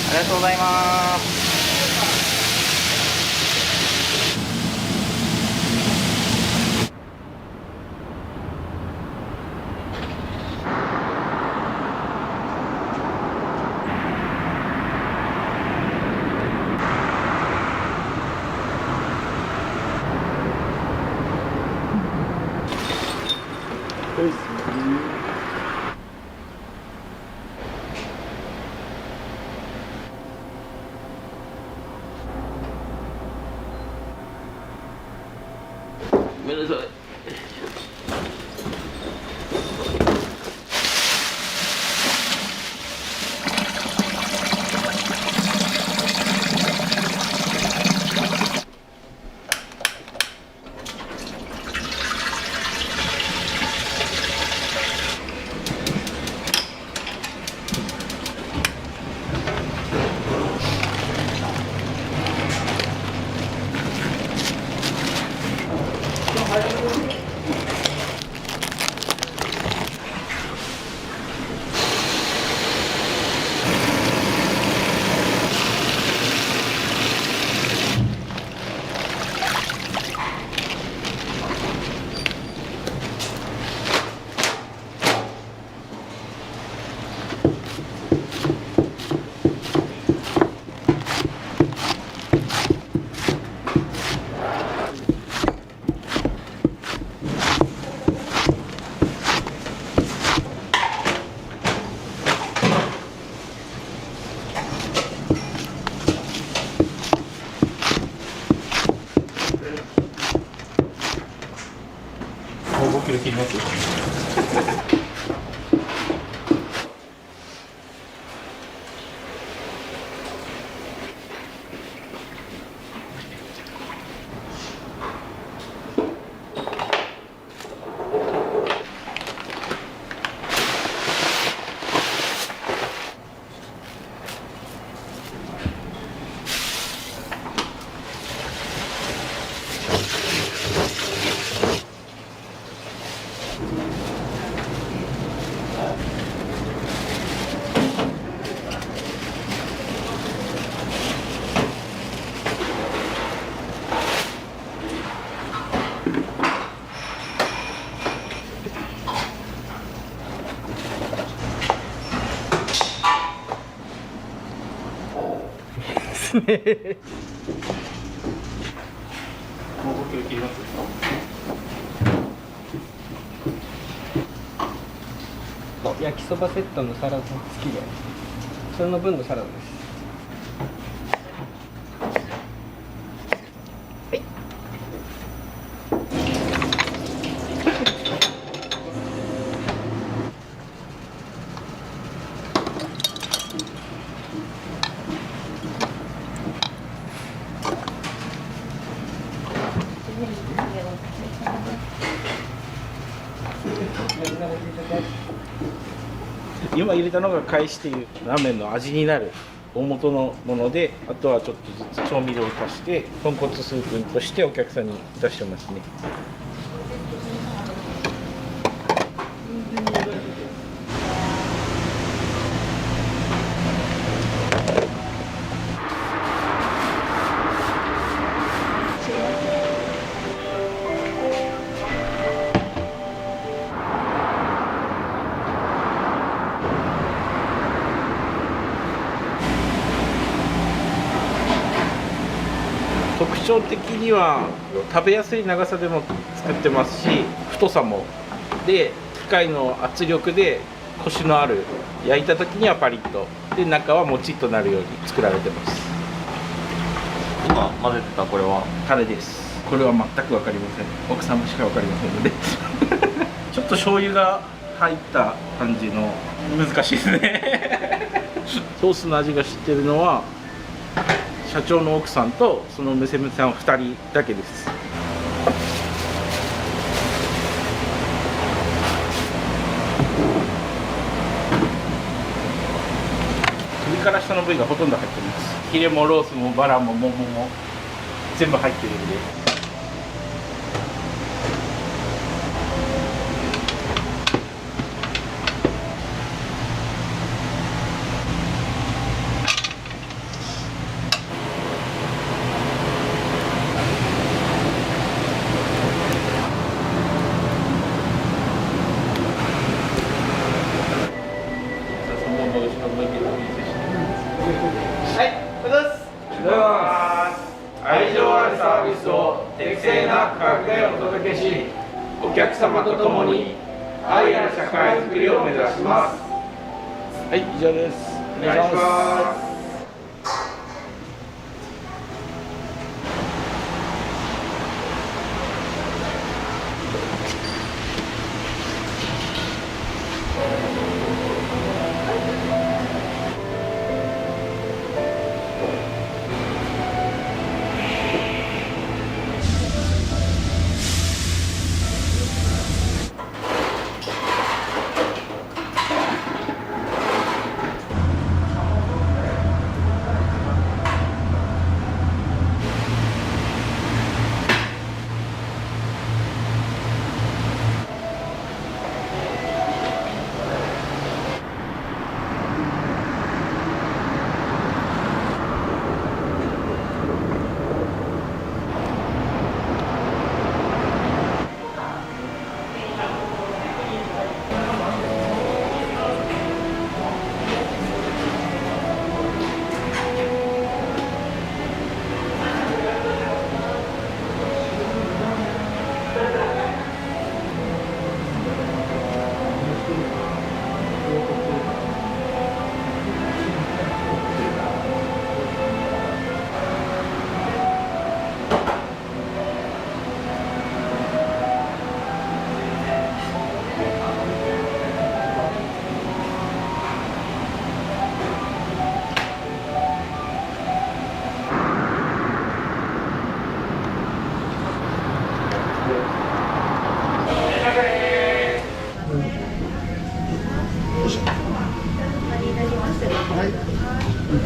ありがとうございます。ごめんなさい。5キロ切ります。5キロ切ります。焼きそばセットのサラダ付きで、それの分のサラダです。今入れたのが返しっていうラーメンの味になる大元のもので、あとはちょっとずつ調味料を足して豚骨スープとしてお客さんに出してますね。特徴的には食べやすい長さでも作ってますし、太さもで機械の圧力でコシのある、焼いた時にはパリッとで中はもちっとなるように作られてます。今混ぜてたこれはタレです。これは全く分かりません。奥様しか分かりませんのでちょっと醤油が入った感じの難しいですねソースの味が知ってるのは社長の奥さんとその娘さん2人だけです。首から下の部位がほとんど入ってます。ヒレもロースもバラもモモも全部入ってるんで。はい、おはようございます。愛情あるサービスを適正な価格でお届けし、お客様と共に愛ある社会づくりを目指します。はい、以上です。お願いします。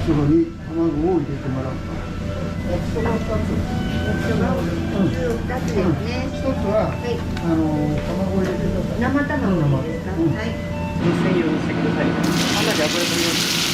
そこに卵を入れてもらう。焼きそば2つ。焼きそば2つですね。一つは、卵を入れてください。生卵いいですか。はい。2000円にしてください。かなり油飛びます。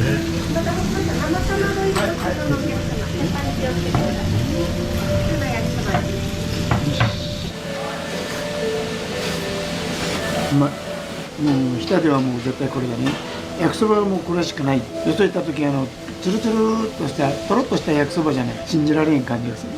生卵入れるとそのお客様、鉄板に気をつけてください。今焼きそばです。うまい。もう日田ではもう絶対これだね。焼きそばはもうこれしかない。よそ行った時ツルツルっとしたとろっとした焼きそばじゃない。信じられん感じがする。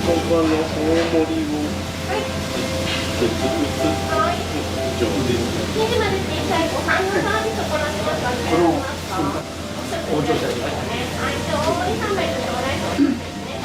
大盛りを一つずつ以上で2時まで小さいご飯のサービスを行ってますので、お願いしますか。包丁したりはい、大盛り3杯と頂戴そうですね。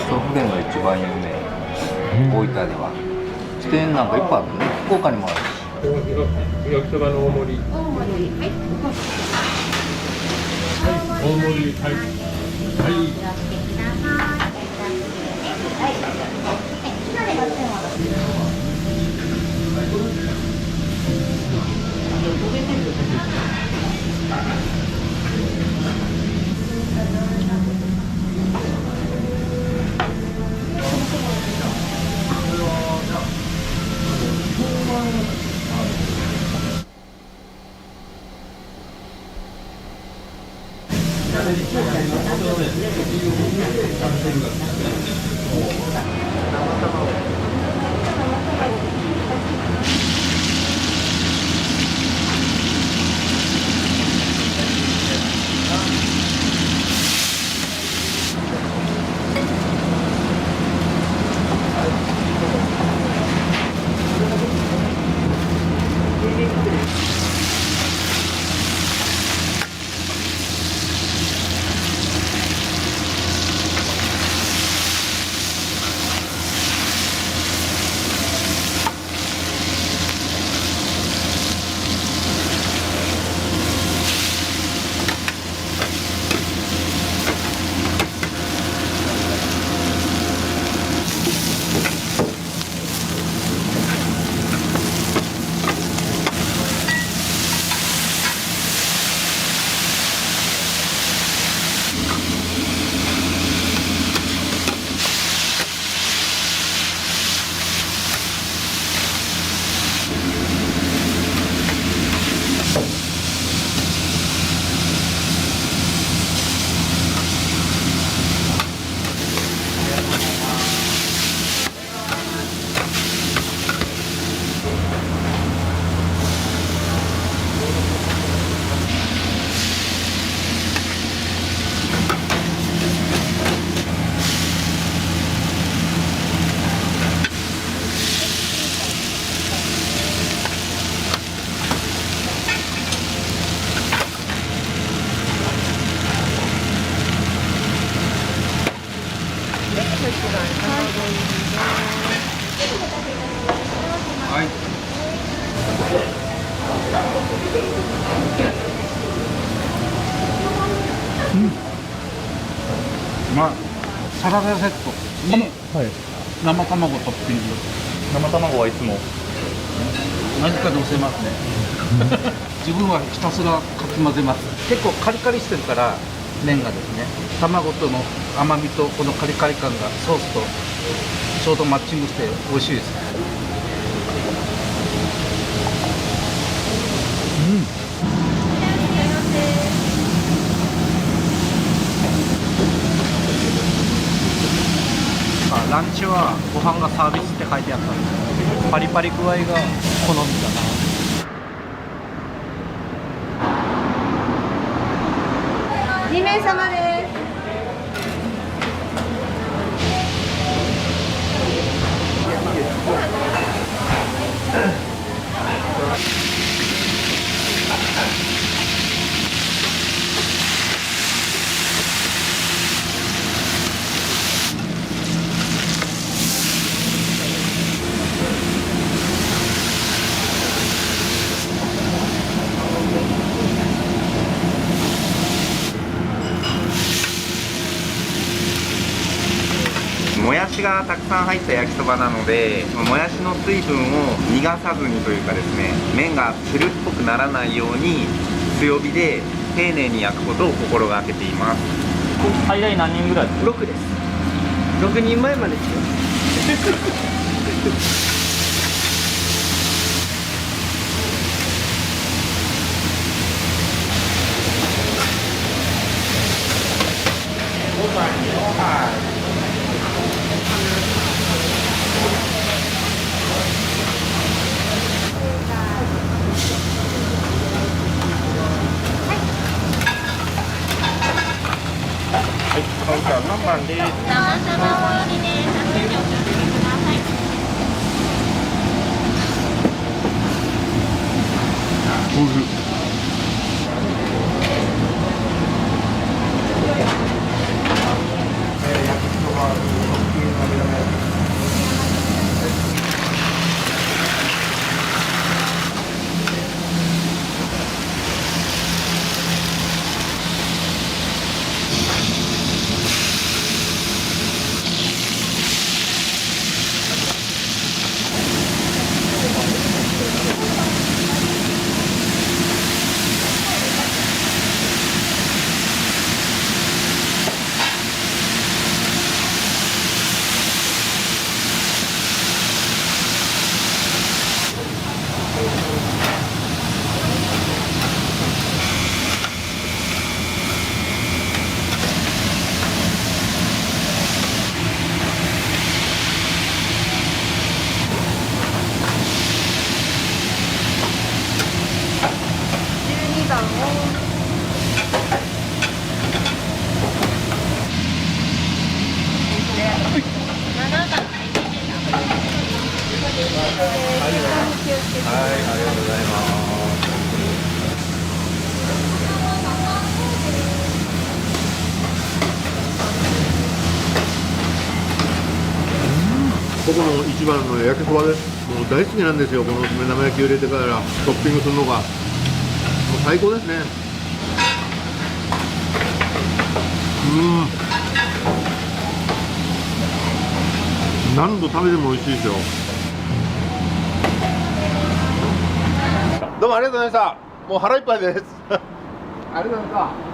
豆腐麺が一番有名、大分では。支店なんかいっぱいあるね。福岡にもあるし。焼きそばの大盛り。大盛り、はい。大盛り、はい。はい。やってください。はい。火の出ませんわ。サラダセットに生卵トッピング、生卵はいつも何か乗せますね自分はひたすらかき混ぜます。結構カリカリしてるから麺がですね、卵との甘みとこのカリカリ感がソースとちょうどマッチングして美味しいです。ランチはご飯がサービスって書いてあったんで、パリパリ具合が好みだな。2名様です。もやしがたくさん入った焼きそばなので、もやしの水分を逃がさずにというかですね、麺がつるっぽくならないように強火で丁寧に焼くことを心がけています。最大何人ぐらいですか？ 6です。6人前までですよ。はい、カウンター何番です。生卵入りです。熱いお気をつけください。12番を7番はい、ありがとうございます。ここの一番の焼きそばです。もう大好きなんですよ。この目玉焼きを入れてからトッピングするのがもう最高ですね。何度食べても美味しいですよ。どうもありがとうございました。もう腹いっぱいです。ありがとうございました。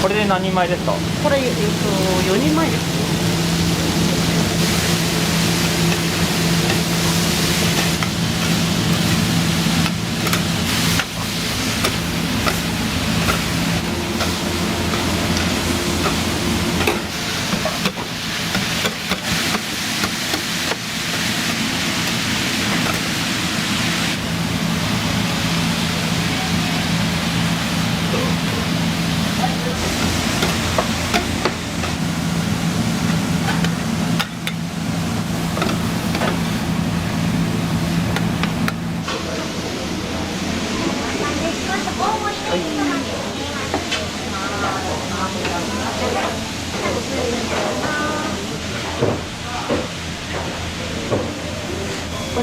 これで何人前ですか？これ、4人前です。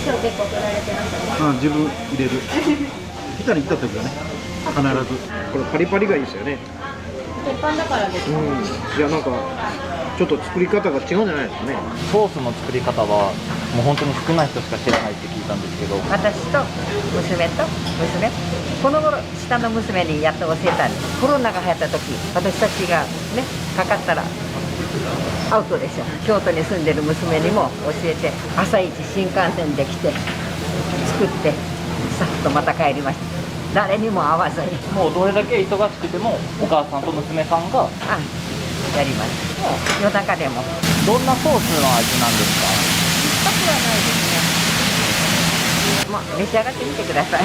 賞結構取られてましたね。自分入れるイタリに行った時はね必ずこれパリパリがいいですよね。鉄板だからです。いやなんかちょっと作り方が違うんじゃないですかね。ソースの作り方はもう本当に少ない人しか知らないって聞いたんですけど、私と娘この頃下の娘にやっと教えたんです。コロナが流行った時私たちがねかかったらアウトでしょ。京都に住んでる娘にも教えて、朝一新幹線で来て作ってさっとまた帰りました。誰にも会わずにもうどれだけ忙しくてもお母さんと娘さんがやります。もう夜中でもどんなソースの味なんですか？酸っぱくはないですね。まあ召し上がってみてください。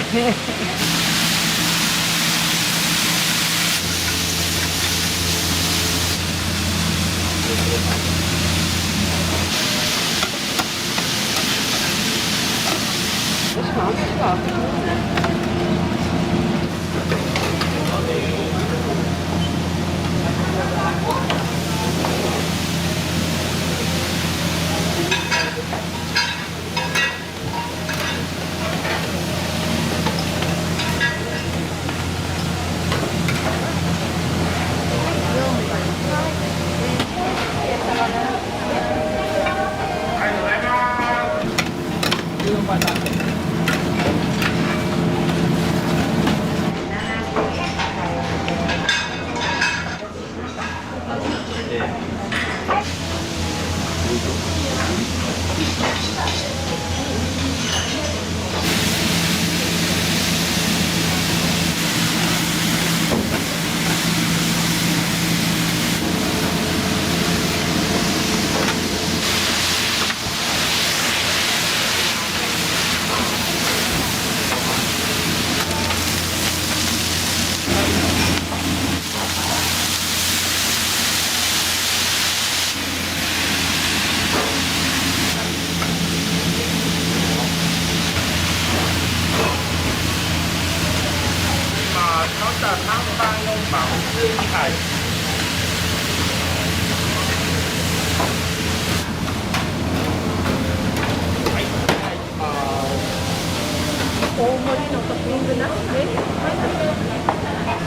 大盛りのトッピングなしで。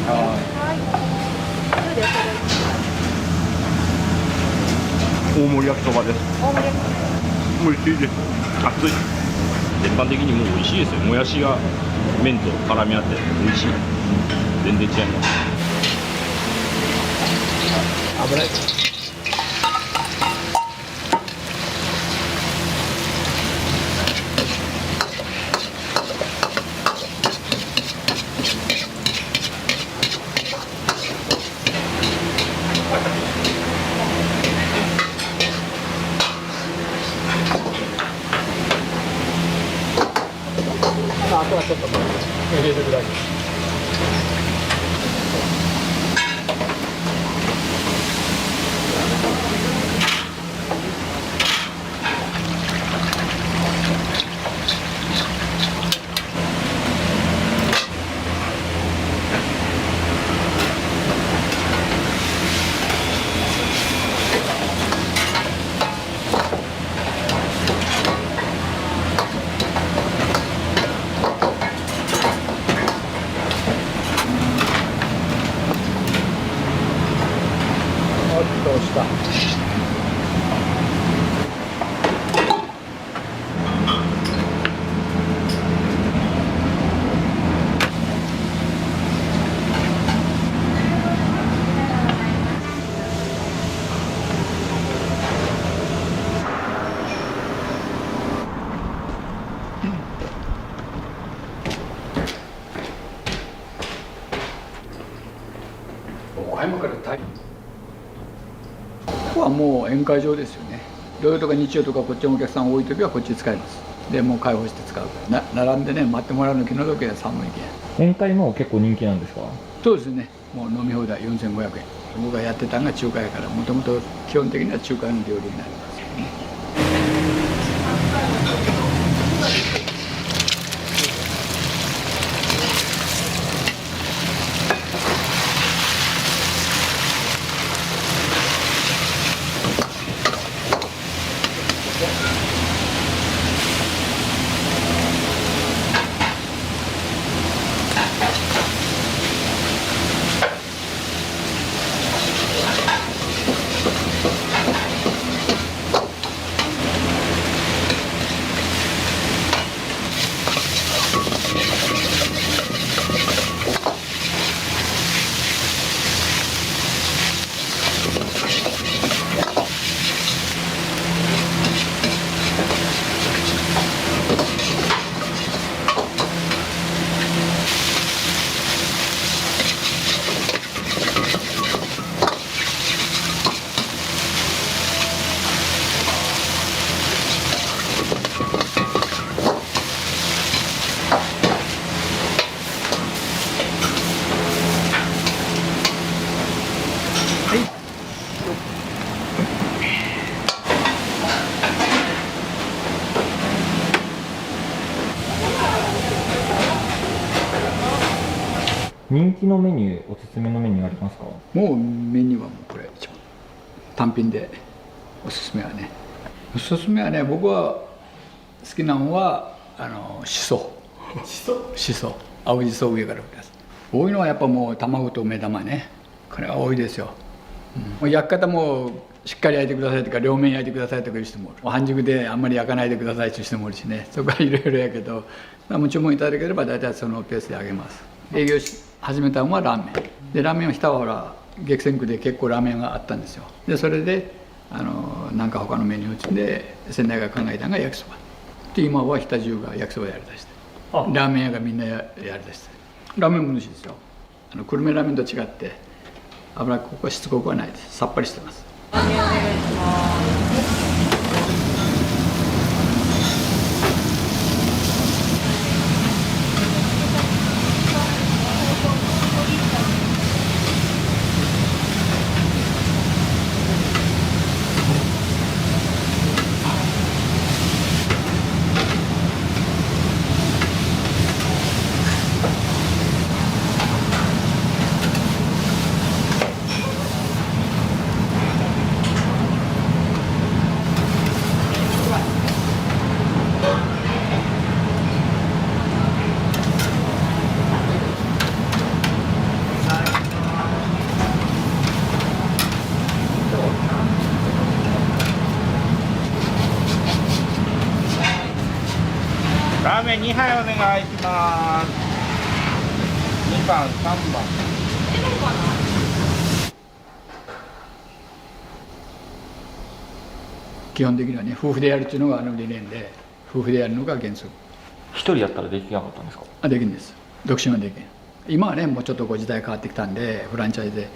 はい。そうです。大盛り焼きそばです。大盛り。美味しいです。熱い。全般的にもう美味しいですよ。もやしが麺と絡み合って美味しい。全然違います。危ない。あとはちょっと入れるぐらいです。どうした？岡山から大ここはもう宴会場ですよね。土曜とか日曜とかこっちのお客さん多い時はこっち使います。でもう開放して使うから並んでね待ってもらうの気の毒や寒いけん。宴会も結構人気なんですか？そうですね。もう飲み放題4500円。僕がやってたのが中華やからもともと基本的には中華の料理になりますよね。人気のメニュー、おすすめのメニューありますか？もうメニューはもうこれ一番単品でおすすめはね、僕は好きなのはしそ青じそを上から吹き出す。多いのはやっぱもう卵と目玉ね、これは多いですよ。もう焼き方もしっかり焼いてくださいとか、両面焼いてくださいとかいう人もおる。半熟であんまり焼かないでくださいという人もおるしね、そこはいろいろやけど、もう注文いただければ大体そのペースであげます。営業始めたのはラーメンで、ラーメンは下はほら激戦区で結構ラーメンがあったんですよ。でそれでなんか他のメニューを積んで先代が考えたのが焼きそばで、今は日田中が焼きそばやりだして、ラーメン屋がみんなやりだして、ラーメンも美味しいですよ。久留米ラーメンと違って脂っこくはしつこくはないです。さっぱりしてます。ラーメン2杯お願いします。2番、3番。基本的にはね、夫婦でやるっていうのが理念で、夫婦でやるのが原則。一人やったらできなかったんですか？できるんです。独身はできる。今はね、もうちょっと時代変わってきたんで、フランチャイズで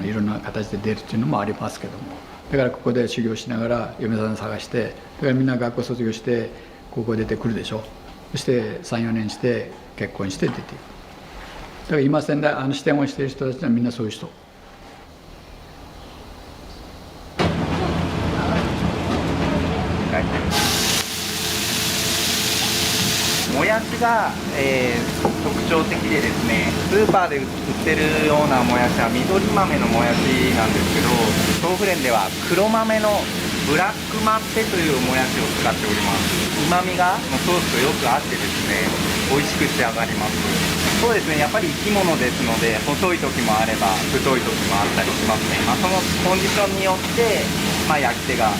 いろんな形で出るっていうのもありますけども、だからここで修行しながら嫁さん探して、だからみんな学校卒業して高校出てくるでしょ。そして3、4年して結婚して出ていく。だから今支店をしている人たちはみんなそういう人。もやしが、特徴的でですね、スーパーで売ってるようなもやしは緑豆のもやしなんですけど、豆腐連では黒豆のブラックマッペというもやしを使っております。うまみがソースとよく合ってですね、美味しく仕上がります。そうですね、やっぱり生き物ですので、細い時もあれば太い時もあったりしますね。そのコンディションによって、焼き手が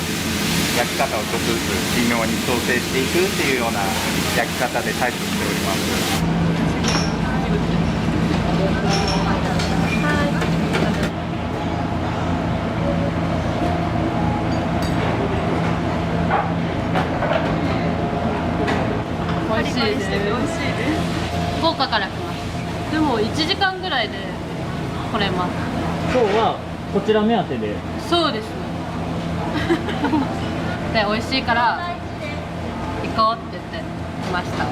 焼き方をちょっとずつ微妙に調整していくっていうような焼き方でタイプしております。美味しいです。福岡から来ます。でも1時間ぐらいで来れます。今日はこちら目当てで？そうです。で美味しいから行こうって言って来ました。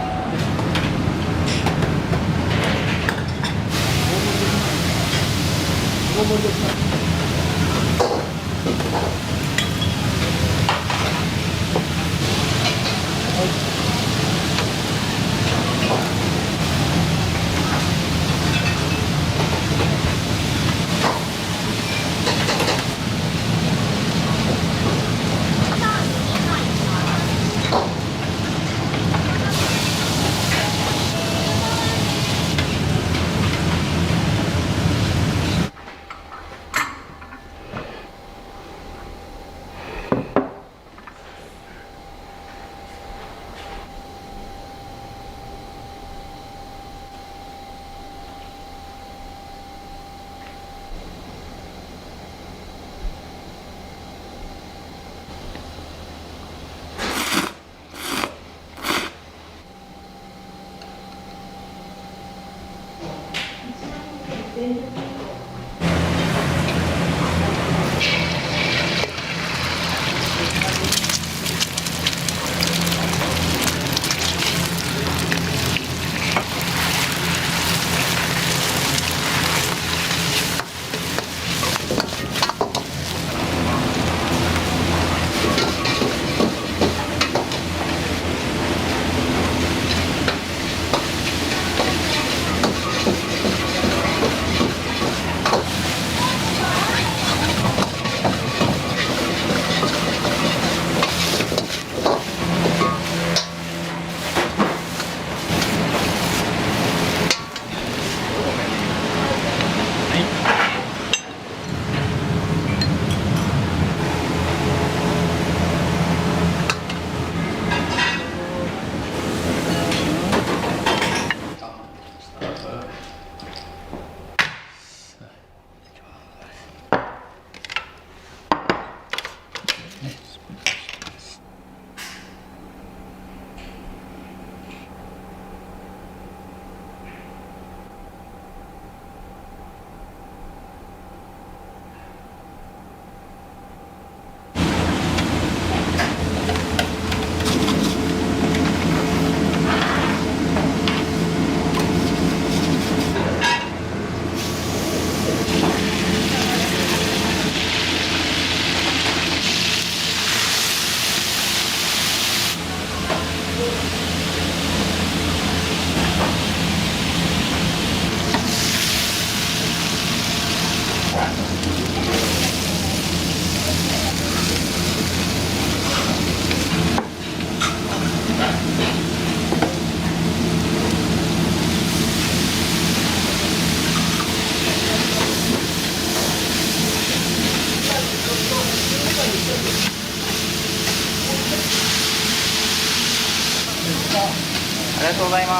りがとうございま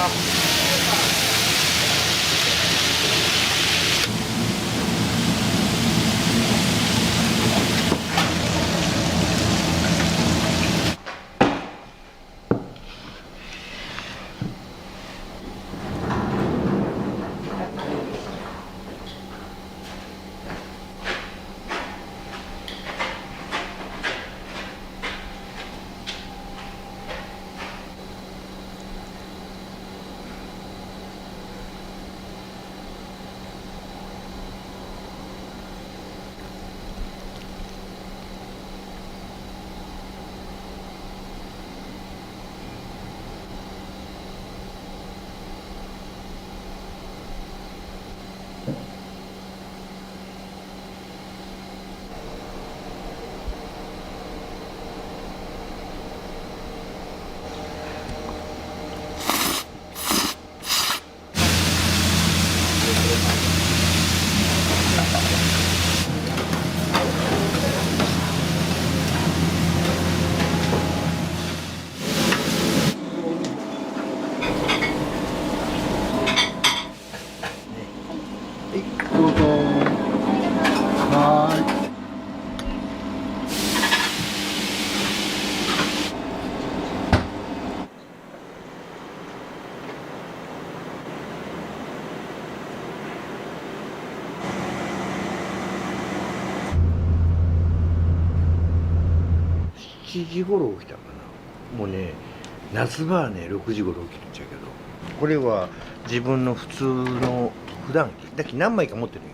す。どうぞ。はーい。7時頃起きたかな。もうね、夏場はね6時頃起きるんじゃけど、これは自分の普通の普段着だけ何枚か持ってるよ。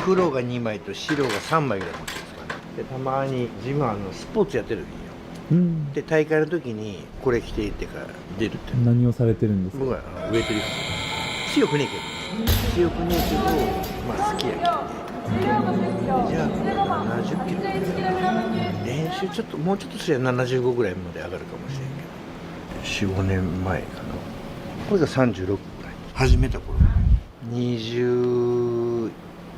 黒が2枚と白が3枚ぐらい持ってるんですかね。でたまに自分はスポーツやってるんよ。で大会の時にこれ着ていってから出るって。何をされてるんですか？僕はウエイトリフト。強くねえけどまあ好きやけどね。じゃあ70キロ練習ちょっともうちょっとすれば75ぐらいまで上がるかもしれんけど、4、5年前かな。これが36ぐらい始めた頃、21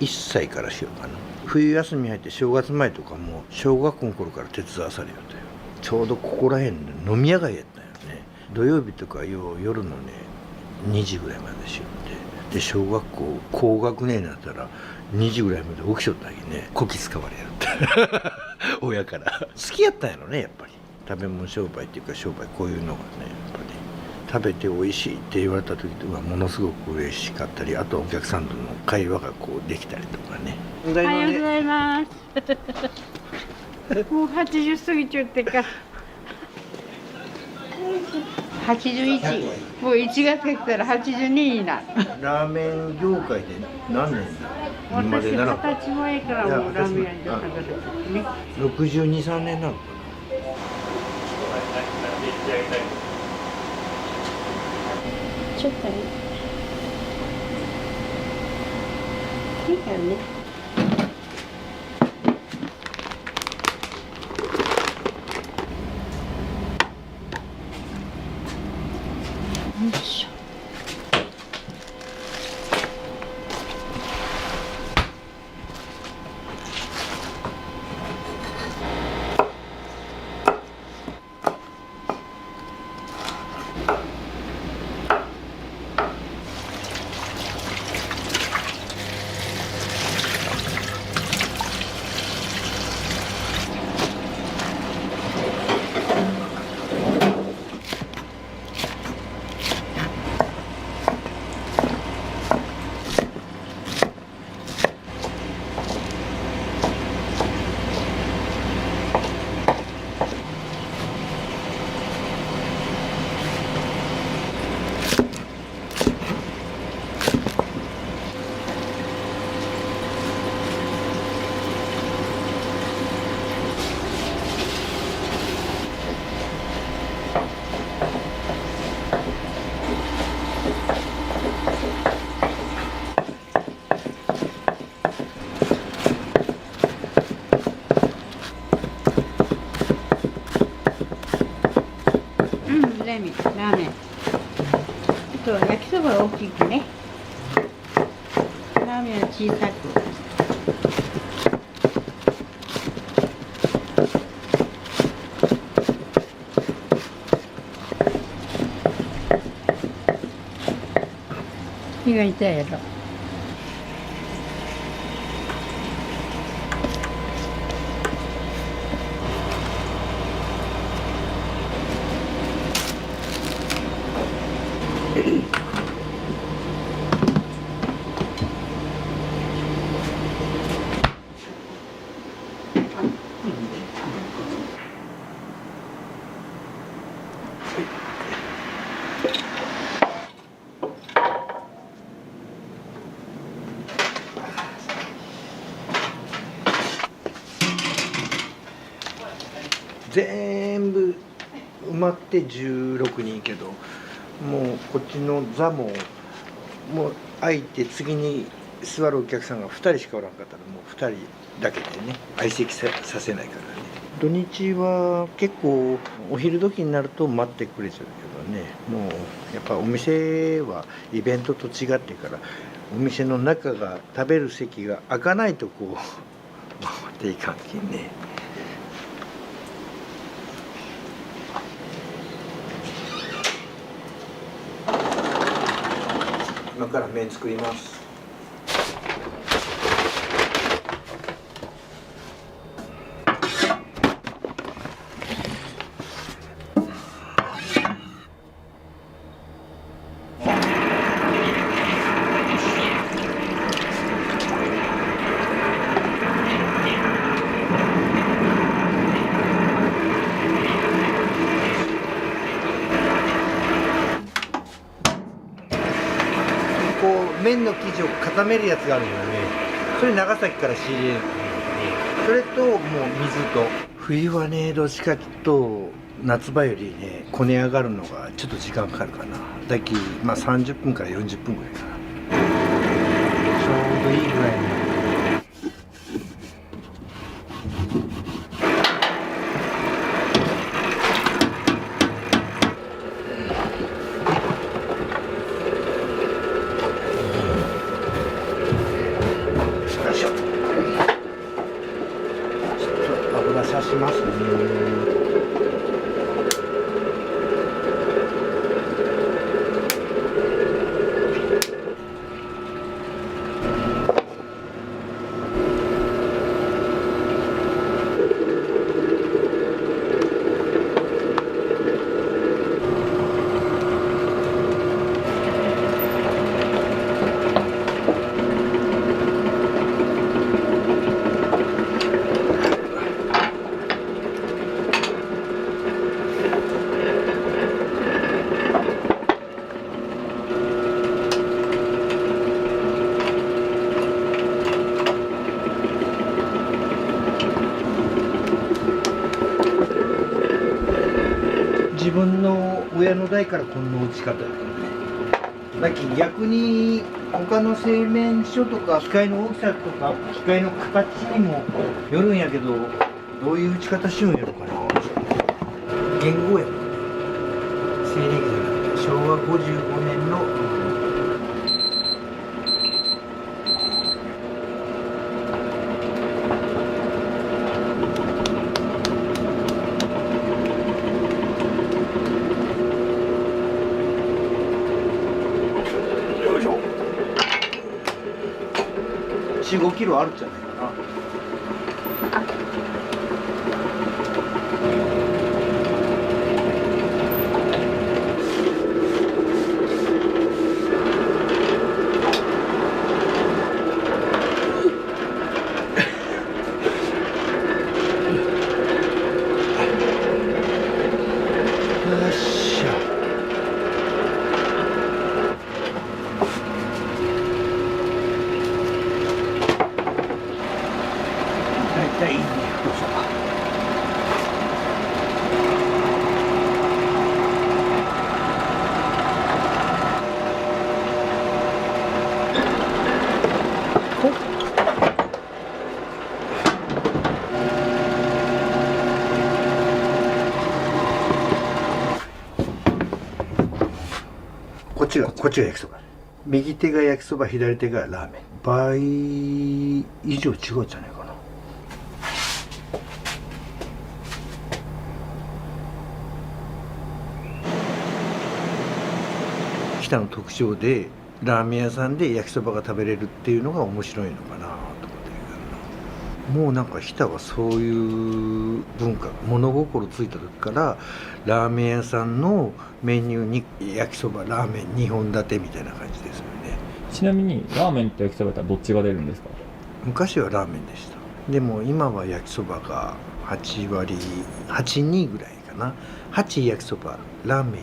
歳からしようかな。冬休み入って正月前とかも小学校の頃から手伝わされよったよ。ちょうどここら辺で飲み屋街やったよね。土曜日とか夜のね2時ぐらいまでしよって、で小学校高学年になったら2時ぐらいまで起きちょったんやね。こき使われやった親から好きやったんやろね。やっぱり食べ物商売っていうか商売こういうのがね、やっぱり食べて美味しいって言われた時はものすごく嬉しかったり、あとお客さんとの会話がこうできたりとかね。おはようございますもう80過ぎちゃってから81、もう1月が来たら82になる。ラーメン業界で何年だ。今まで私な20歳前からもうラーメン屋に働いてるね。62、3年なのかな。ちょっとね。いいからね。よいしょ。ラーメン。あと焼きそばは大きくね。ラーメンは小さく。気が痛いやろ。全部埋まって16人けど、もうこっちの座ももう空いて次に座るお客さんが2人しかおらんかったらもう2人だけでね相席させないからね。土日は結構お昼時になると待ってくれちゃうけどね、もうやっぱお店はイベントと違ってからお店の中が食べる席が開かないとこう回っていかんけんね。今から麺作ります。こう麺の生地を固めるやつがあるんだよね。それ長崎から仕入れる。それともう水と。冬はねどっちかというと夏場よりねこね上がるのがちょっと時間かかるかな。だきまあ30分から40分ぐらいかな。ちょうどいいぐらいに。刺しますね。自分の親の代からこんな打ち方だったね。だけど逆に他の製麺所とか機械の大きさとか機械の形にもよるんやけど、どういう打ち方しようんやろかな。元号やもんね。西暦じゃなくて昭和55年の4、5キロあるんじゃないかな。よっしゃ。大体いいね、太さ。こっちが焼きそば。右手が焼きそば、左手がラーメン。倍以上違うんじゃないかな。北の特徴でラーメン屋さんで焼きそばが食べれるっていうのが面白いのかなと思ってるけどな。もうなんか日田はそういう文化、物心ついた時からラーメン屋さんのメニューに焼きそばラーメン2本立てみたいな感じですよね。ちなみにラーメンと焼きそばだったらどっちが出るんですか？昔はラーメンでした。でも今は焼きそばが8割82ぐらいかな。8焼きそばラーメン2ぐらい。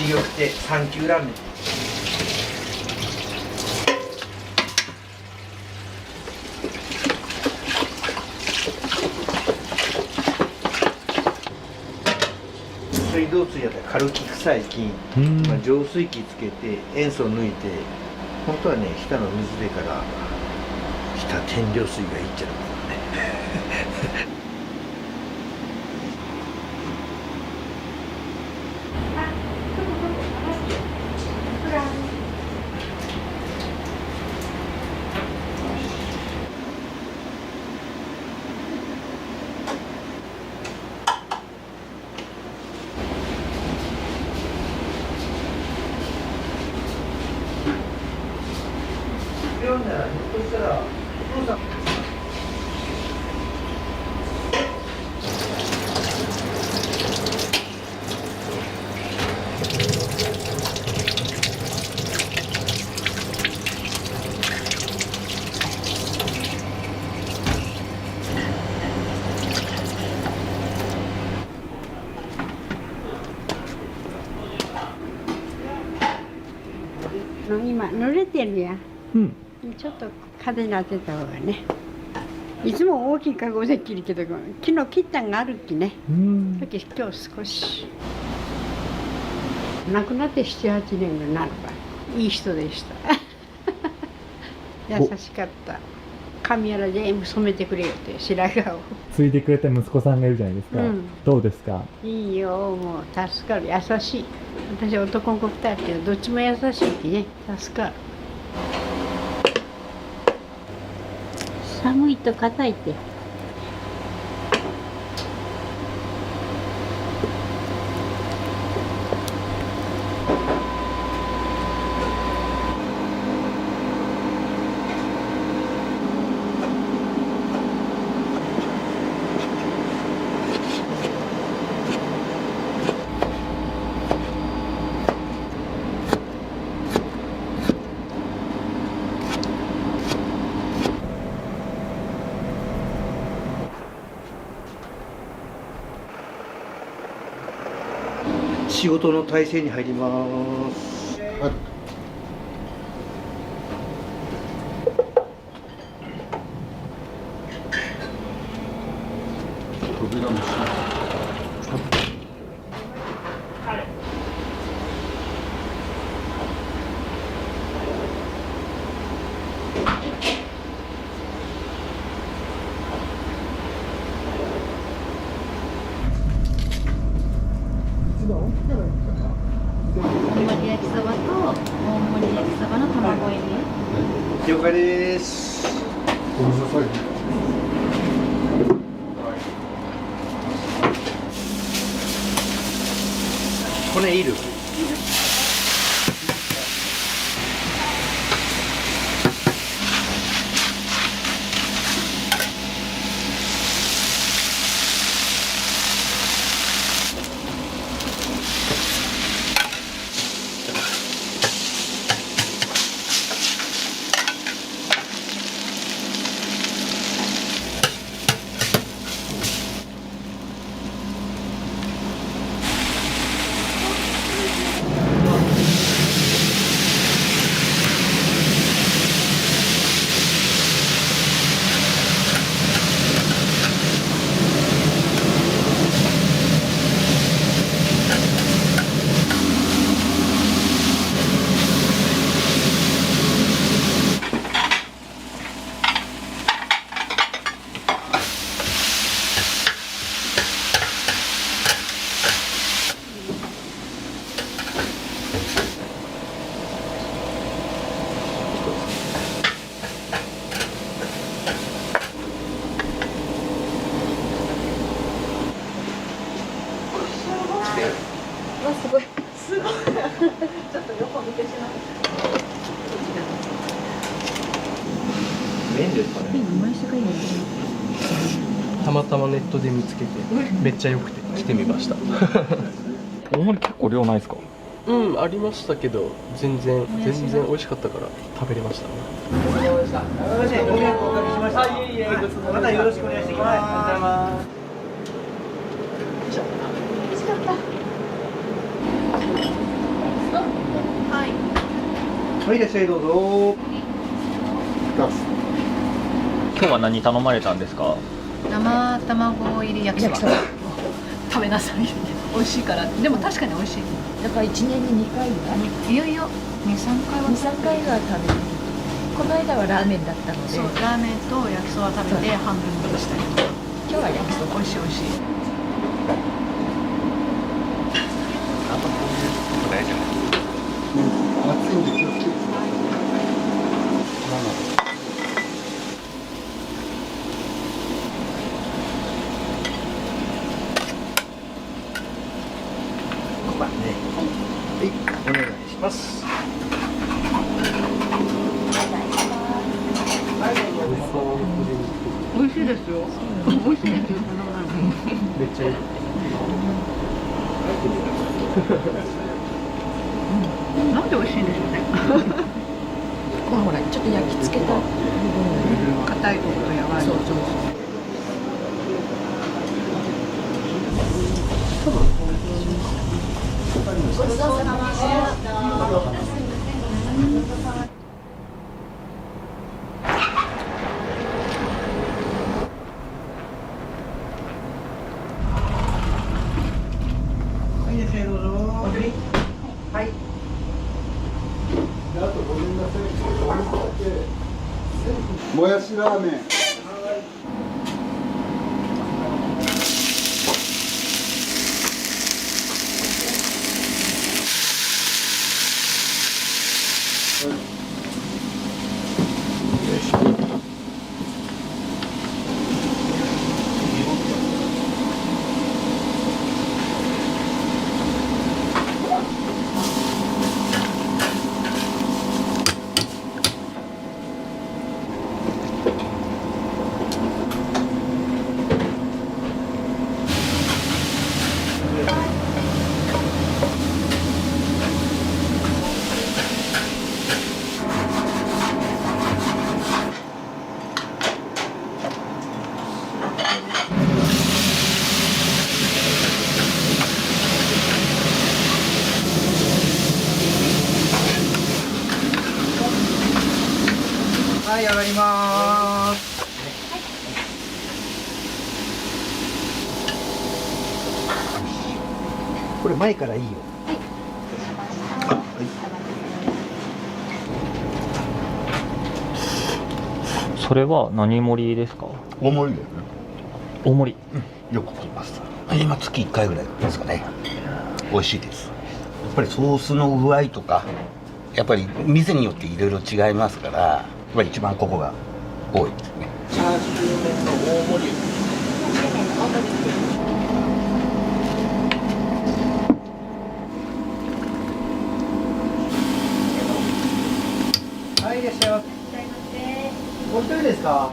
よくてサンキューラーメン。水道水やったらカルキ臭い菌、浄水器つけて塩素抜いて、本当はね日田の水でから日田天領水がいいっちゃうからね。今濡れてるやん、ちょっと風に当てた方がね。いつも大きいカゴで切るけど昨日切ったんがあるきね、だけ今日少し亡くなって7、8年になるわ。いい人でした優しかった。髪やら全部染めてくれよって白髪をついてくれた息子さんがいるじゃないですか、どうですか？いいよ、もう助かる。優しい。私男の子2人けどどっちも優しいきね、助かる。寒いと硬いって。仕事の体制に入ります。扉も大盛り焼きそばと大盛り焼きそばの卵入り。了解です。ごめんなさい。骨いる？麺ですかね。もやしがいいですね。たまたまネットで見つけてめっちゃ良くて来てみました。大盛り結構量ないですか？うんありましたけど全然美味しかったから食べれました。ご迷惑おかけしました。いえいえ、またよろしくお願いしてきます。ありがとうございます。美味しかった。はい。はい、いらっしゃい、どうぞ。今日は何頼まれたんですか？生卵入り焼きそば食べなさい。美味しいから。でも確かに美味しい。だから1年に2回ぐらい。いよいよ2、3回は2、3回は食べる。この間はラーメンだったので。そうラーメンと焼きそば食べて半分にしたりとか。今日は焼きそば。美味しい美味しい。大丈夫。暑いんで気をつけて。5番ね。はい、お願いします。美味しいですよ。美味しいですよ。めっちゃいい。なんで美味しいんでしょうね。ほらちょっと焼き付けた部分がね。硬いところと柔らかい。そうそうそう。ごちそうさまでした。はい、いらっしゃい、どうぞ。はい。あとごめんなさい。もやしラーメン。はい、上がります。これ前からいいよ。それは何盛りですか？大盛りだよね。大盛り。よく来ます。今月1回ぐらいですかね。美味しいです。やっぱりソースの具合とか、やっぱり店によっていろいろ違いますから、やっぱり一番ここが多いですね。チャーシュー麺の大盛り。はい、いらっしゃいませ。お一人ですか。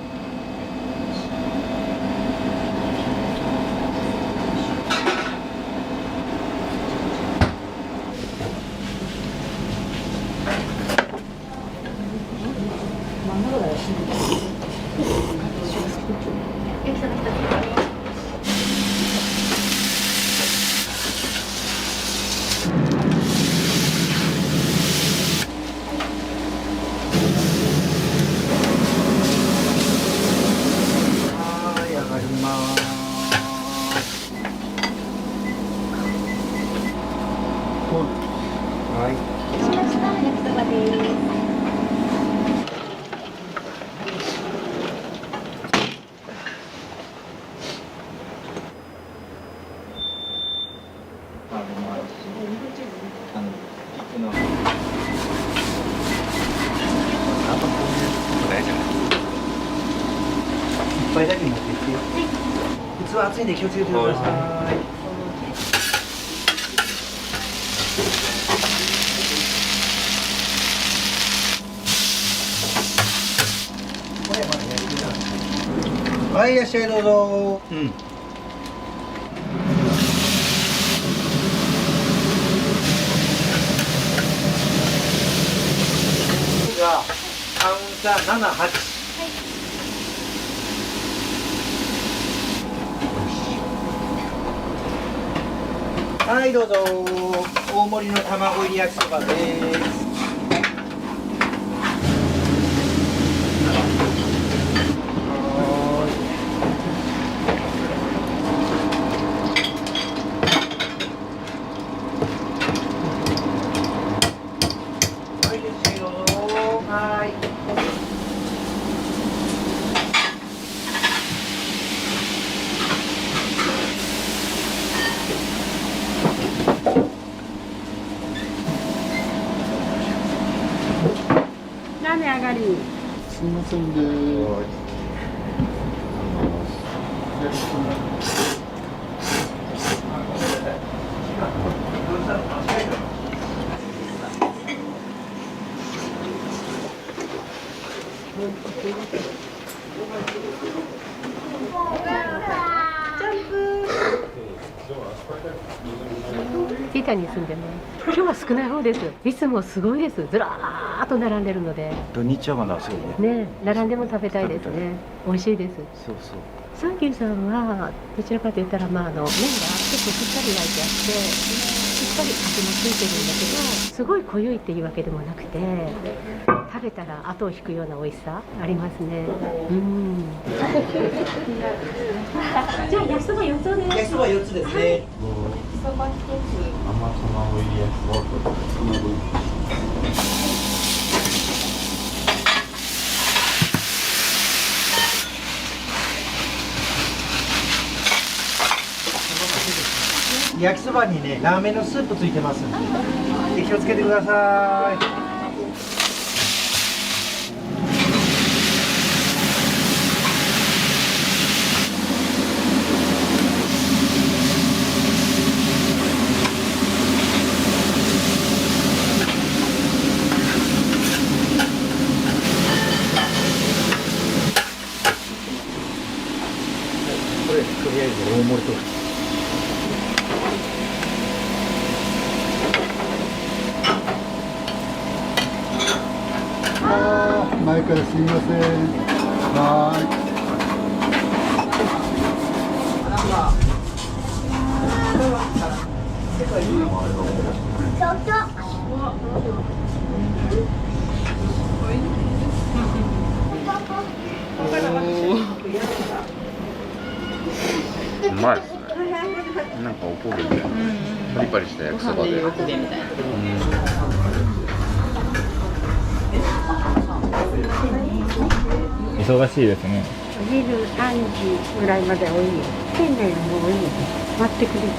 一杯だけ持ってきて。器熱いんで気をつけてください。これまで。はい、いらっしゃい、どうぞ。がカウンター7、8。はい、どうぞ。大盛りの卵入り焼きそばです。ラーメン上がり。すみませんで。ティタに住んでます。今日は少ない方です。いつもすごいです。ずらーっと並んでるので。土日はまだすごいね。ね、並んでも食べたいですね。美味しいです。そうそう。サンキューさんはどちらかと言ったら麺が結構しっかり焼いてあってしっかり味もついてるんだけどすごい濃ゆいっていうわけでもなくて食べたら後を引くような美味しさありますね。じゃあ焼きそば4つです。焼きそば4つですね。焼きそば1つ。生卵入り焼きそばと卵入り。焼きそばにね、ラーメンのスープついてますんで、気をつけてください。これ、とりあえず大盛りと。前からすみません。はーい。うまいですね。なんかおこげみたいな。パリパリした焼きそばで。おこげみたいな。忙しいですね。お昼3時ぐらいまで多いよ。店内も多いよ。待ってくれてる。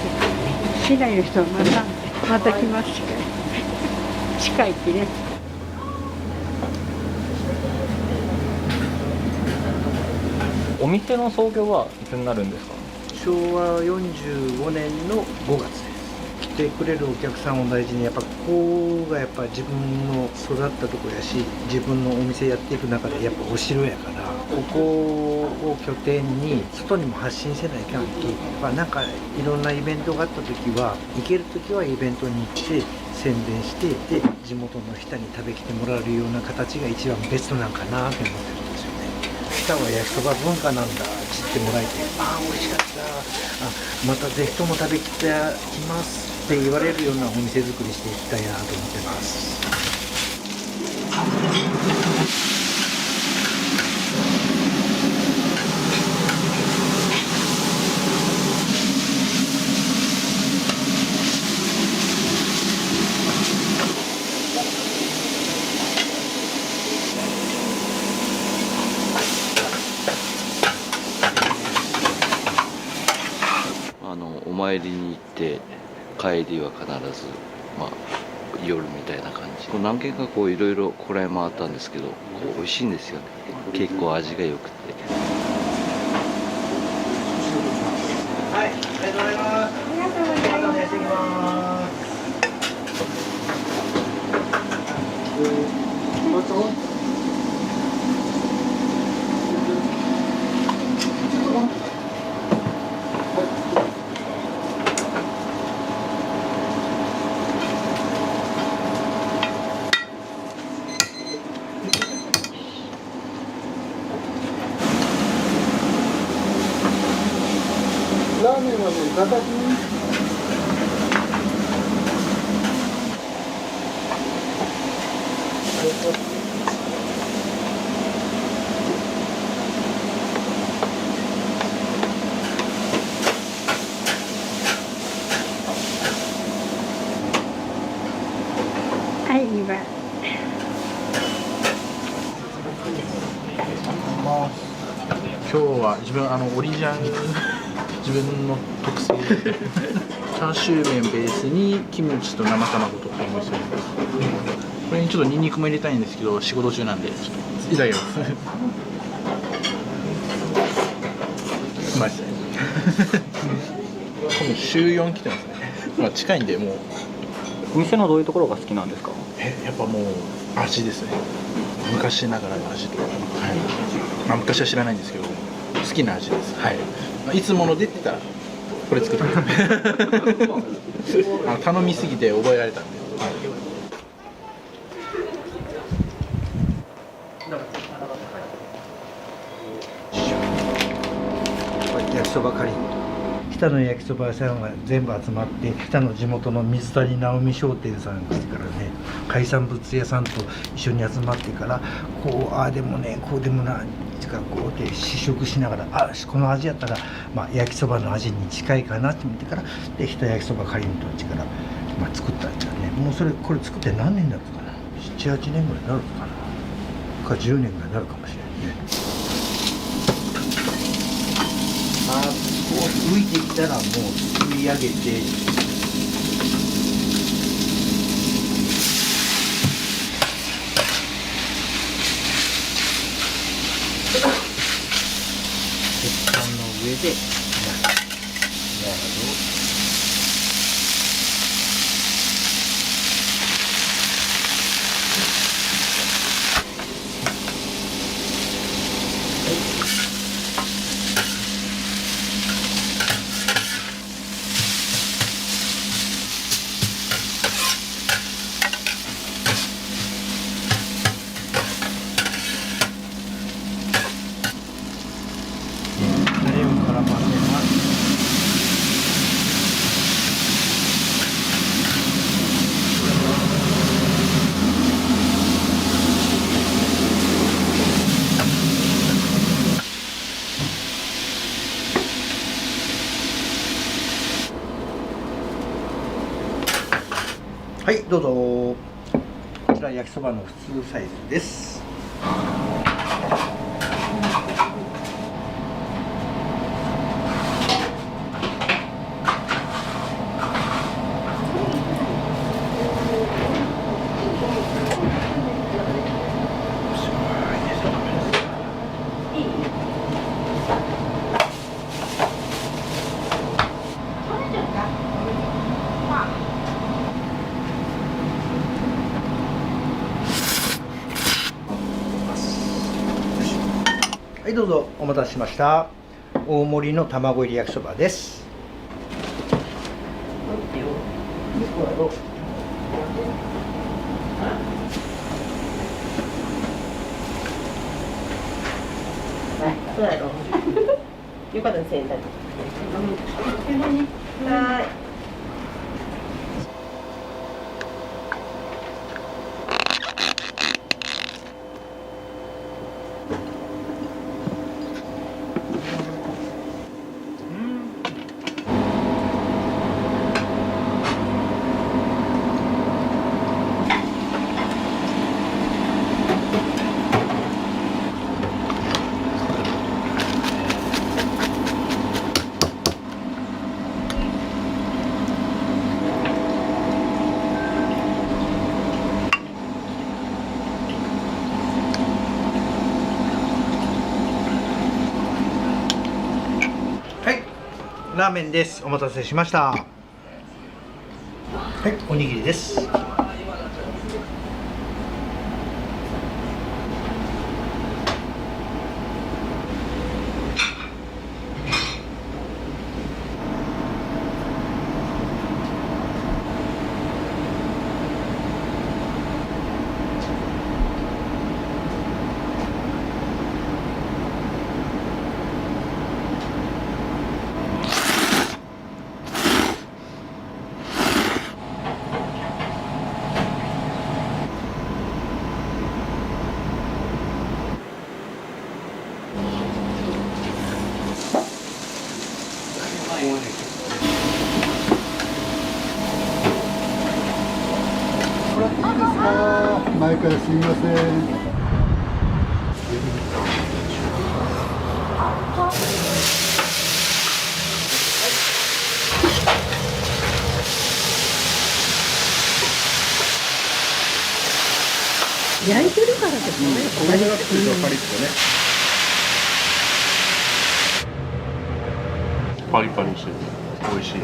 市内の人はまた来ますしか。近いきね。お店の創業はいつになるんですか？昭和45年の5月です。来てくれるお客さんを大事に、やっぱここがやっぱ自分の育ったところやし、自分のお店やっていく中でやっぱお城やから、ここを拠点に外にも発信せないかんき、なんかいろんなイベントがあった時は、行ける時はイベントに行って宣伝して、で地元の人に食べきてもらえるような形が一番ベストなんかなと思ってるんですよね。北は焼きそば文化なんだ知ってもらえて、ああ美味しかった、あまたぜひとも食べきてきますって言われるようなお店作りしていきたいなと思ってます。お参りに行って帰りは必ず、夜みたいな感じ。何軒かいろいろこらへ回ったんですけど、美味しいんですよね。結構味が良くて。はい、ありがとうございます。ありがとうございます。お願いしてきます。はい、2番。今日は自分オリジナル自分の特製チャーシュー麺ベースにキムチと生卵とってるんですよ。これにちょっとニンニクも入れたいんですけど仕事中なんでちょっといただきます。うまいですね。今度週4来てますね。まあ近いんでもう。お店のどういうところが好きなんですか？やっぱもう味ですね。昔ながらの味とか、はい、まあ、昔は知らないんですけど好きな味です、はい、まあ、いつものでって言ったらこれ作ってくれる頼みすぎて覚えられたんで、はい、焼きそばカリー日田の焼きそば屋さんが全部集まって日田の地元の水谷直美商店さんが来てからね海産物屋さんと一緒に集まってからこうああでもねこうでもないかこうで試食しながらこの味やったら、まあ、焼きそばの味に近いかなって思ってからで日田焼きそばカリーとうちから、まあ、作ったんですよね。もうこれ作って何年になるかな7、8年ぐらいになるかなか10年ぐらいになるかもしれないね。浮いてきたらもうすくい上げて鉄板の上ではいどうぞ。こちら焼きそばの普通サイズです。はいどうぞお待たせしました。大盛りの卵入り焼きそばです。そうやろ。よかったですね。はい。ラーメンです。お待たせしました。はい、おにぎりです。からすみません。焼いてるからですね。焦げ目がつくとパリッとね。パリパリしてて美味しい。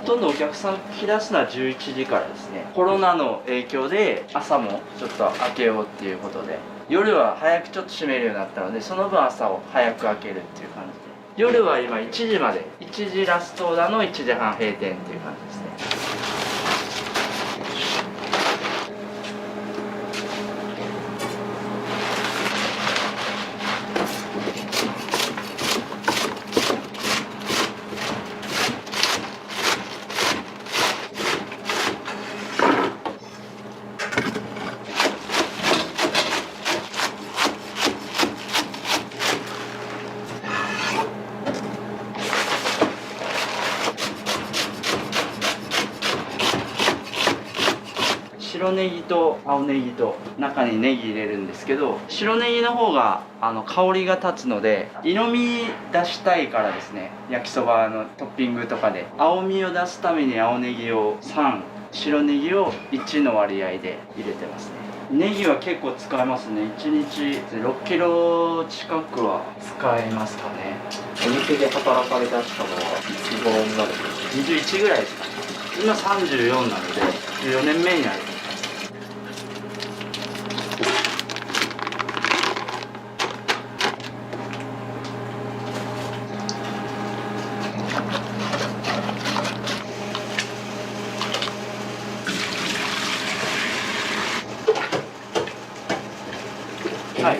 ほとんどお客さん来だすのは11時からですね。コロナの影響で朝もちょっと開けようっていうことで、夜は早くちょっと閉めるようになったので、その分朝を早く開けるっていう感じで、夜は今1時まで、1時ラストオーダーの1時半閉店っていう感じですね。白ネギと青ネギと中にネギ入れるんですけど、白ネギの方が香りが立つので、色味出したいからですね、焼きそばのトッピングとかで青みを出すために青ネギを3、白ネギを1の割合で入れてますね。ネギは結構使えますね。1日6キロ近くは使えますかね。お店で働かれだしたのはいつ頃になるんですか？ 21ぐらいですかね。今34なので14年目になる。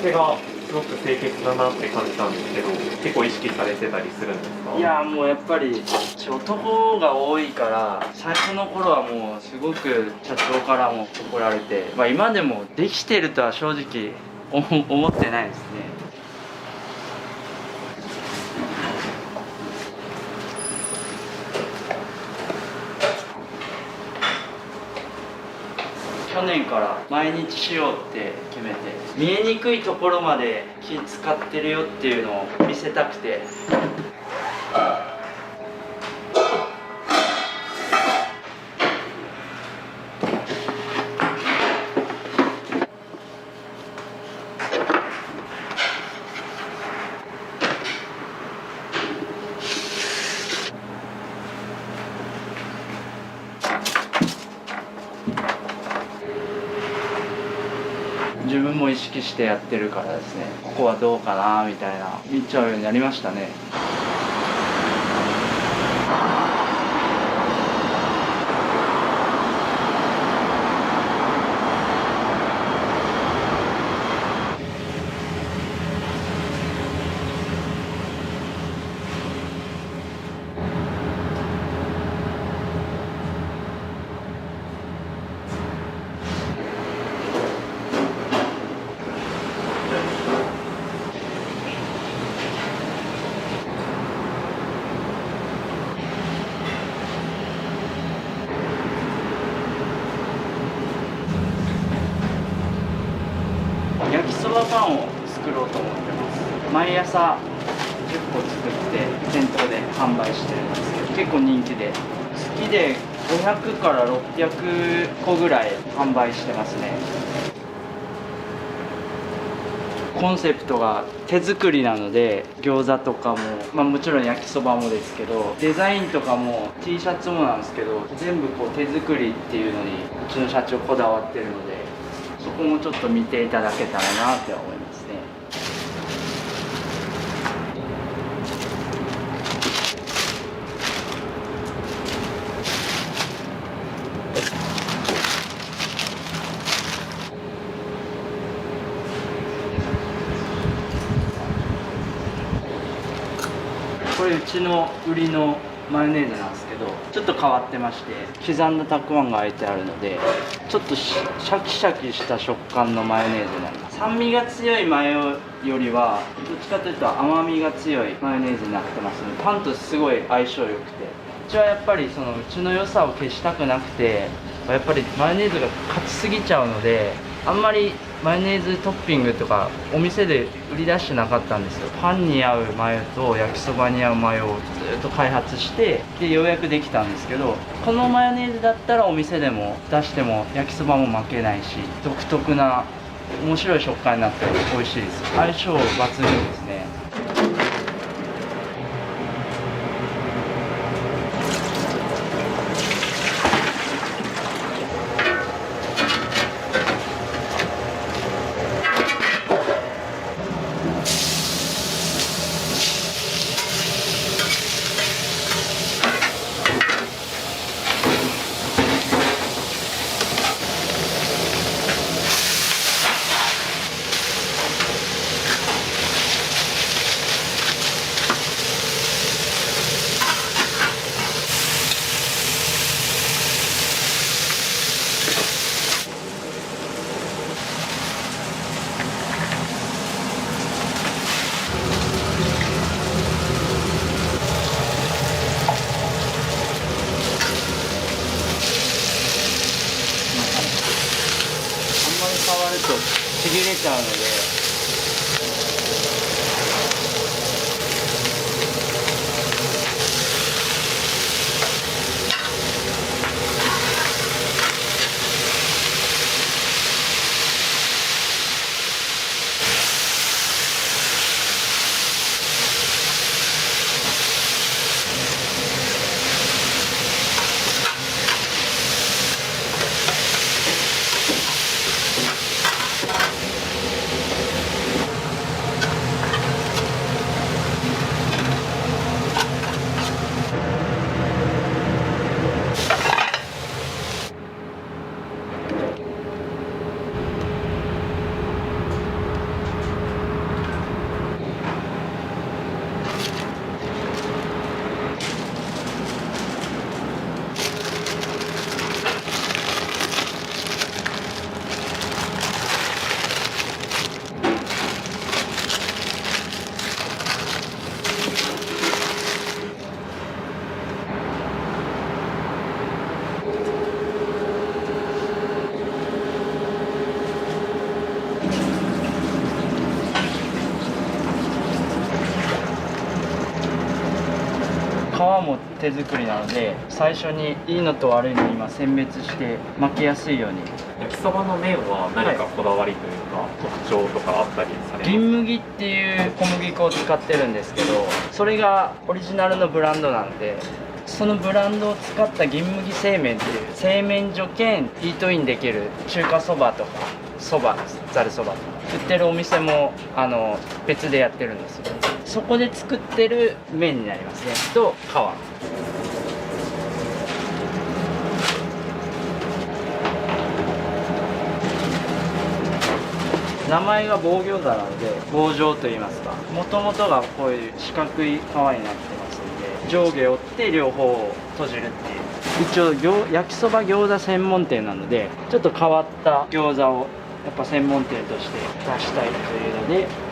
店がすごく清潔だなって感じたんですけど、結構意識されてたりするんですか？いやもうやっぱり男が多いから、最初の頃はもうすごく社長からも怒られて、今でもできてるとは正直思ってないですね。去年から毎日しようって決めて、見えにくいところまで気使ってるよっていうのを見せたくて。自分も意識してやってるからですね、ここはどうかなみたいな見ちゃうようになりましたね。焼きそばパンを作ろうと思ってます。毎朝10個作って店頭で販売してるんですけど、結構人気で、月で500から600個ぐらい販売してますね。コンセプトが手作りなので、餃子とかも、もちろん焼きそばもですけど、デザインとかも T シャツもなんですけど、全部こう手作りっていうのにうちの社長こだわってるので、そこもちょっと見ていただけたらなって思いますね。これうちの売りのマヨネーズなんですけど、ちょっと変わってまして、刻んだたくあんがあえてあるので、ちょっとシャキシャキした食感のマヨネーズになります。酸味が強いマヨよりはどっちかというと甘みが強いマヨネーズになってますので、パンとすごい相性良くて、うちはやっぱりそのうちの良さを消したくなくて、やっぱりマヨネーズが勝ちすぎちゃうので、あんまりマヨネーズトッピングとかお店で売り出してなかったんですよ。パンに合うマヨと焼きそばに合うマヨをずっと開発して、でようやくできたんですけど、このマヨネーズだったらお店でも出しても焼きそばも負けないし、独特な面白い食感になって美味しいです。相性抜群ですね。触るとちぎれちゃうので。皮も手作りなので、最初にいいのと悪いのを今選別して巻きやすいように。焼きそばの麺は何かこだわりというか、特徴とかあったりされますか？銀麦っていう小麦粉を使ってるんですけど、それがオリジナルのブランドなんで、そのブランドを使った銀麦製麺っていう製麺所兼イートインできる中華そばとかそば、ざるそばとか売ってるお店も別でやってるんですよ。そこで作ってる麺になりますね。と皮。名前が棒餃子なので棒状と言いますか、もともとがこういう四角い皮になってますので、上下折って両方を閉じるっていう。一応焼きそば餃子専門店なので、ちょっと変わった餃子をやっぱ専門店として出したいというので。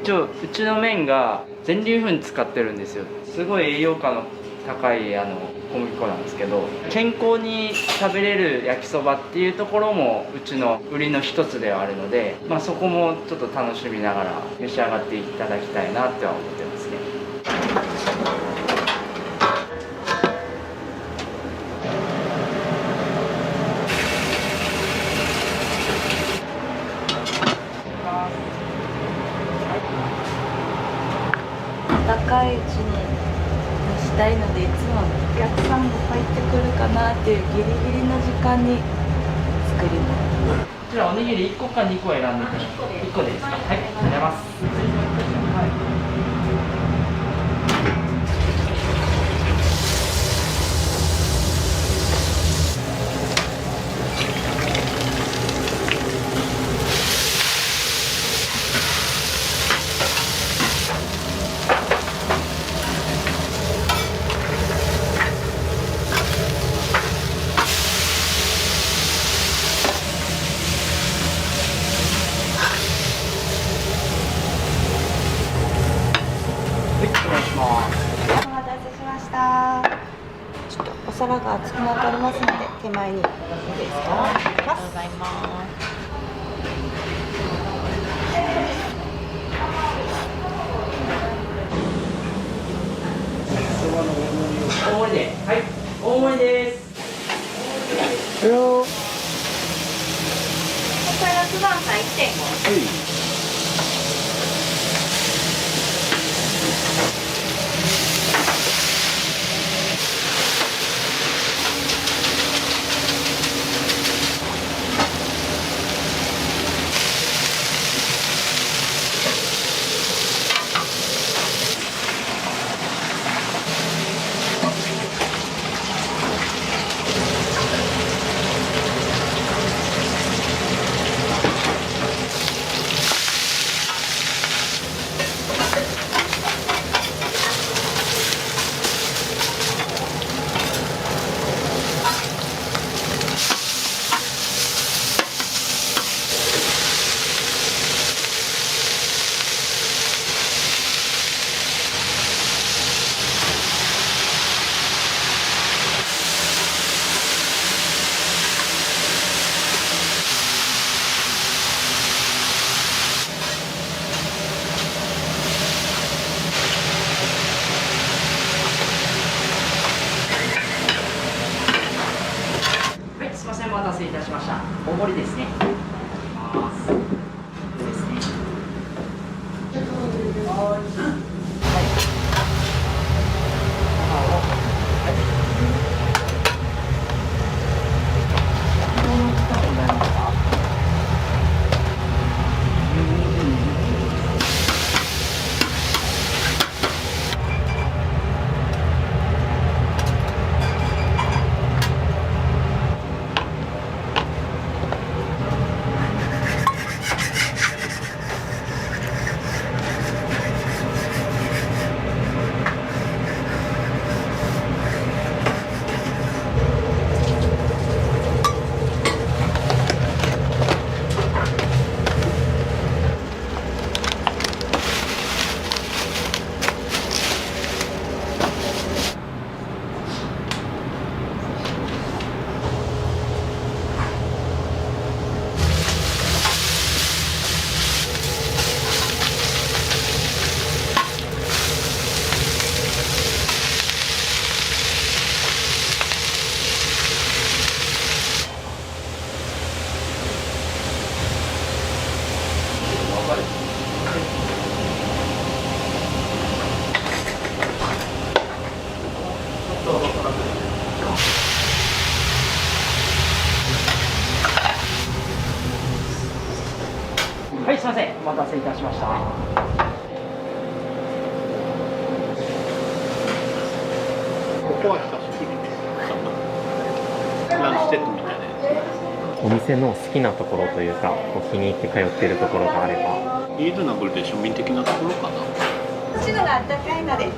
一応うちの麺が全粒粉使ってるんですよ。すごい栄養価の高い小麦粉なんですけど、健康に食べれる焼きそばっていうところもうちの売りの一つではあるので、そこもちょっと楽しみながら召し上がっていただきたいなっては思ってますね。温かいうちに出したいので、いつもお客さんが入ってくるかなっていうギリギリの時間に作ります。こちらおにぎり1個か2個選んでください。1個でいいですか。はい、ありがとうございます。お待たせしました。ちょっとお皿が熱くなっておりますので、手前にいいですか。ありがとうございます。大盛りで、はい、大盛りです。こちら夏晩餐 1.5。お待たせいたしました。大盛りですね。ですね。はい、すみません、お待たせいたしました。ここは久しぶりです。ランチセットみたいなやお店の好きなところというか、こう気に入って通っているところがあれば。つ。リーズナブルで庶民的なところかな。汁があったかいので、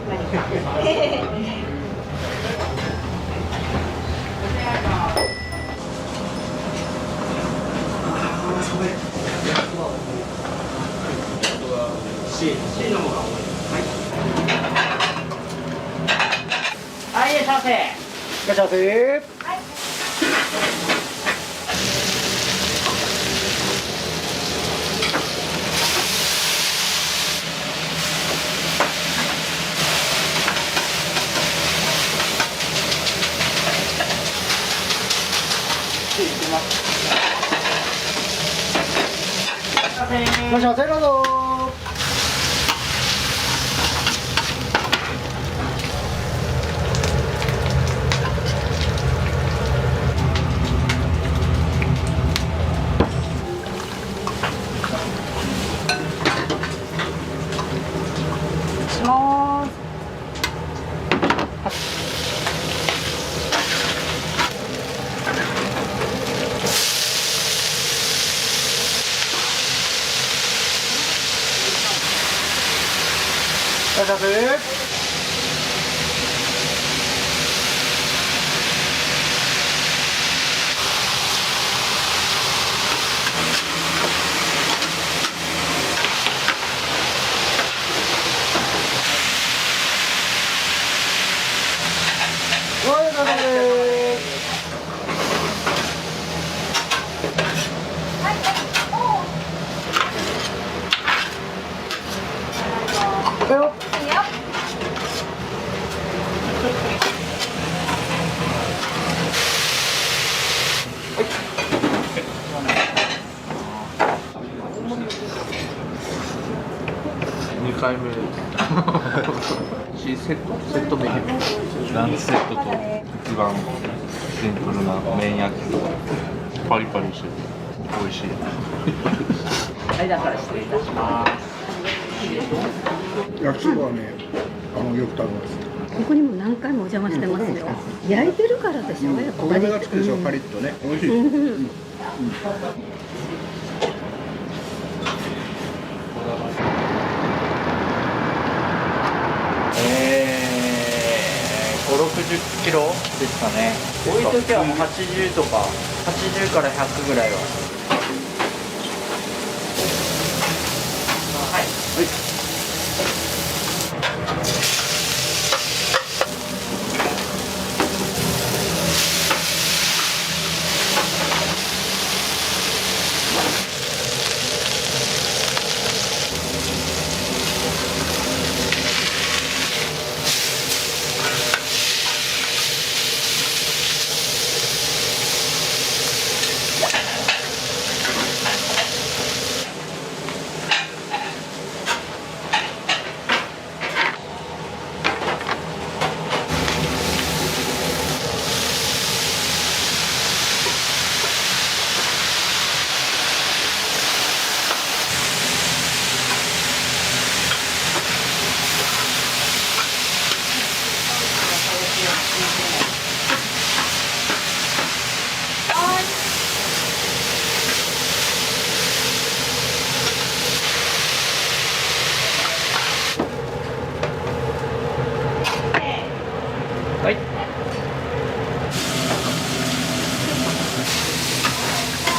C の方が重いです。はい、いらっしゃいませ。いらっしゃいませ。いらっしゃいませ、どうぞ。します。いらっしゃいませ。2回目セットメニューランチセットと一番シンプルな麺焼きそば、パリパリしてて美味しい。はい、だから失礼いたします。焼きそばはね、よく食べます。ここにも何回もお邪魔してますよ。焼いてるからでしょ、やっぱり。焦げ目がつくでしょ、パリッとね。美味しい。5、60キロですかね。多い時はもう80とか、80から100ぐらいは。はい。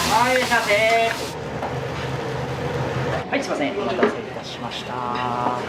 はい、いらっしゃいませ。はい、すいません。お待たせいたしました。はい、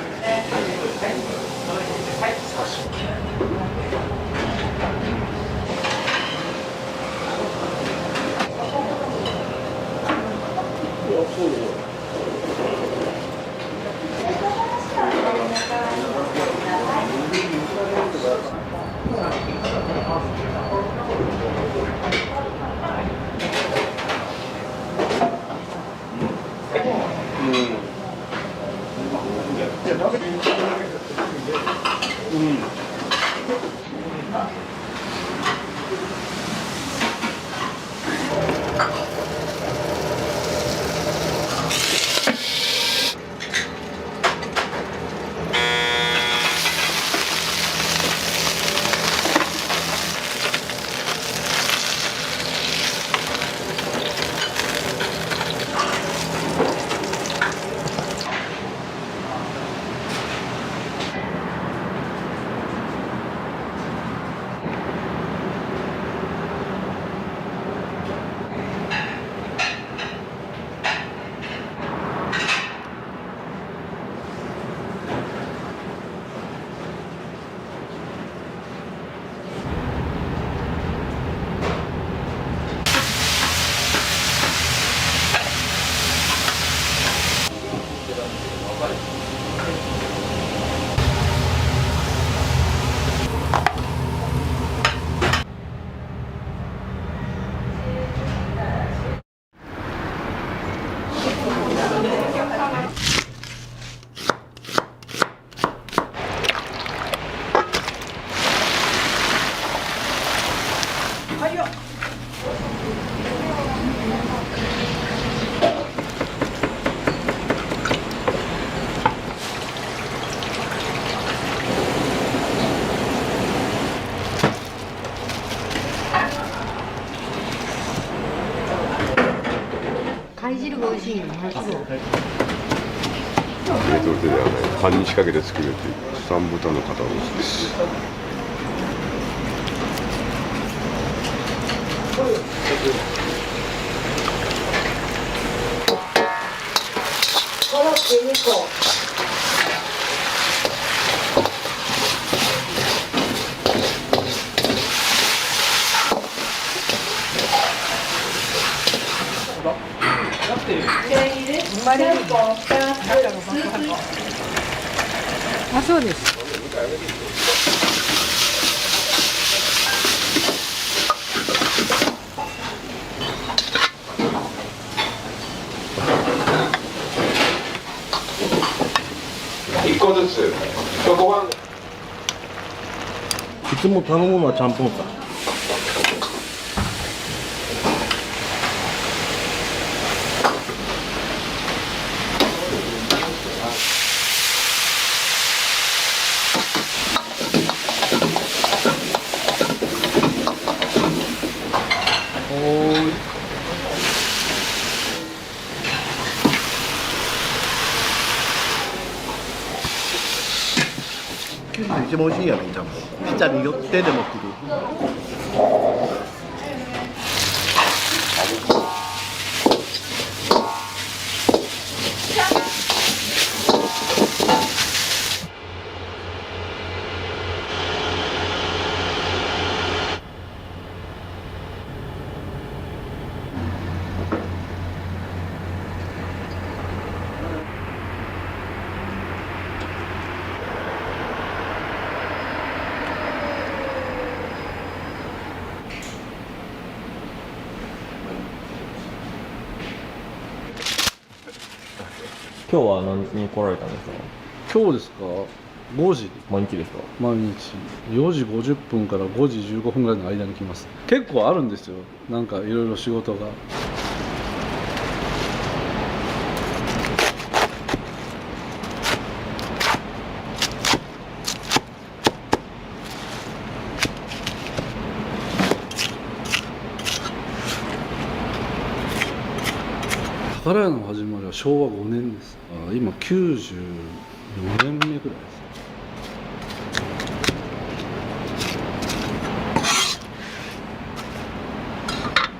しいよね。メトロテではない半日かけて作るという三豚の肩ロースです。コロッケ2個。あ、そうです。1個ずつ。そこは。いつも頼むのはちゃんぽんか。一番美味しいやね、ちゃんぽん。下に寄ってでも来る。今日は何時に来られたんですか？今日ですか、5時。毎日ですか？毎日。4時50分から5時15分ぐらいの間に来ます。結構あるんですよ。なんかいろいろ仕事が。宝屋の始まりは昭和5年です。今94年目ぐらい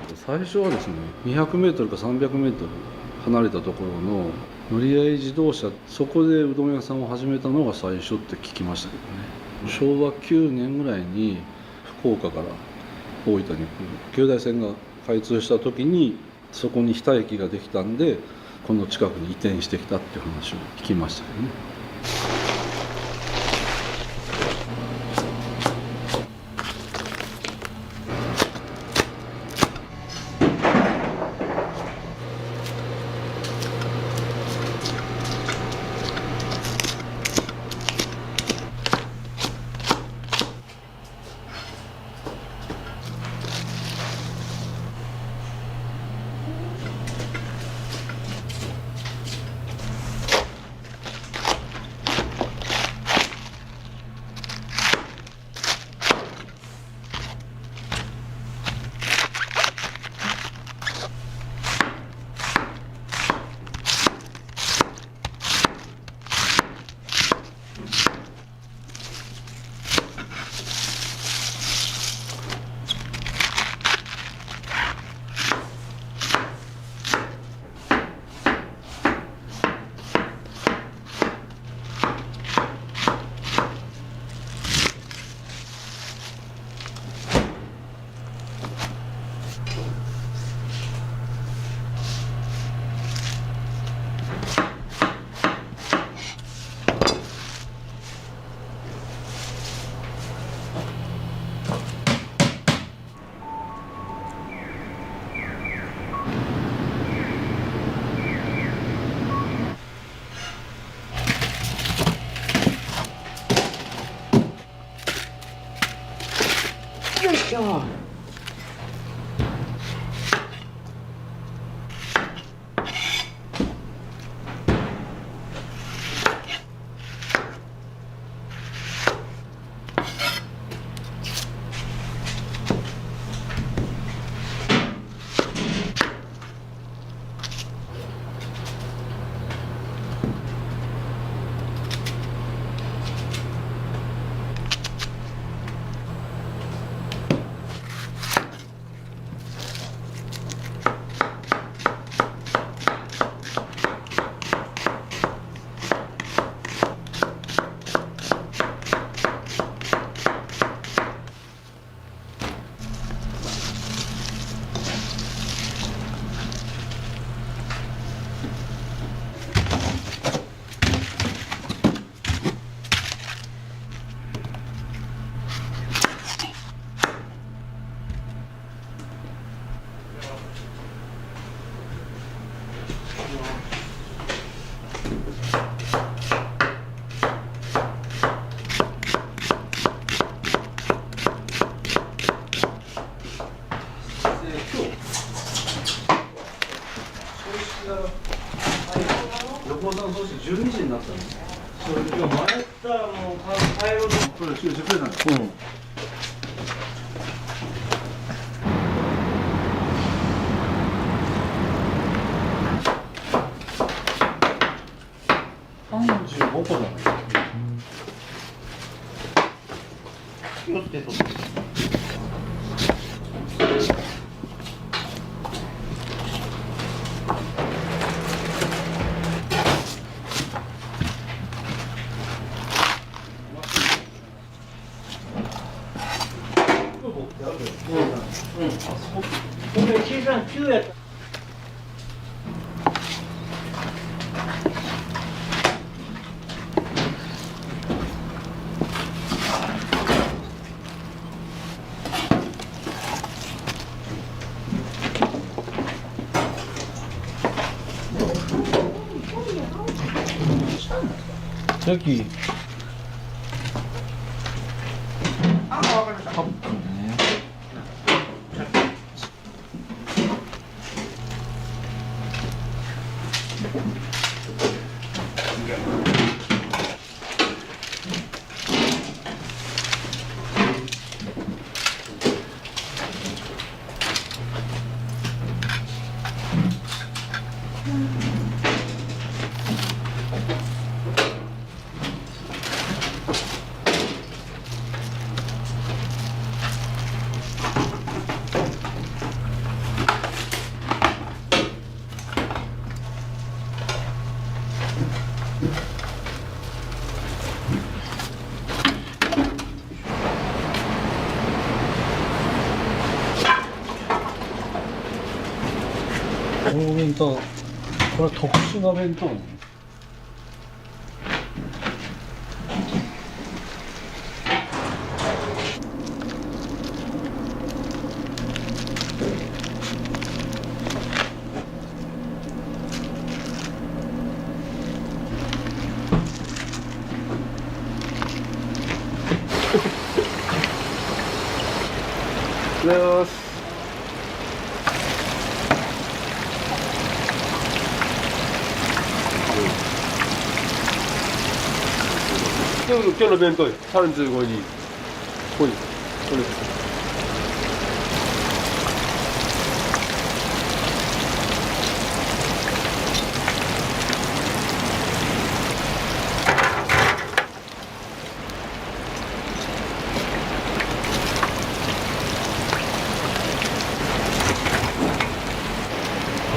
です。最初はですね、200メートルか300メートル離れたところの乗り合い自動車、そこでうどん屋さんを始めたのが最初って聞きましたけどね。昭和9年ぐらいに福岡から大分に来る京大線が開通した時に、そこに日田駅ができたんで、この近くに移転してきたっていう話を聞きましたけどね。よいしょ。35個だね。気をつけとって。さっきこの弁当、これ特殊な弁当なの？よし。今日の弁当35にこれ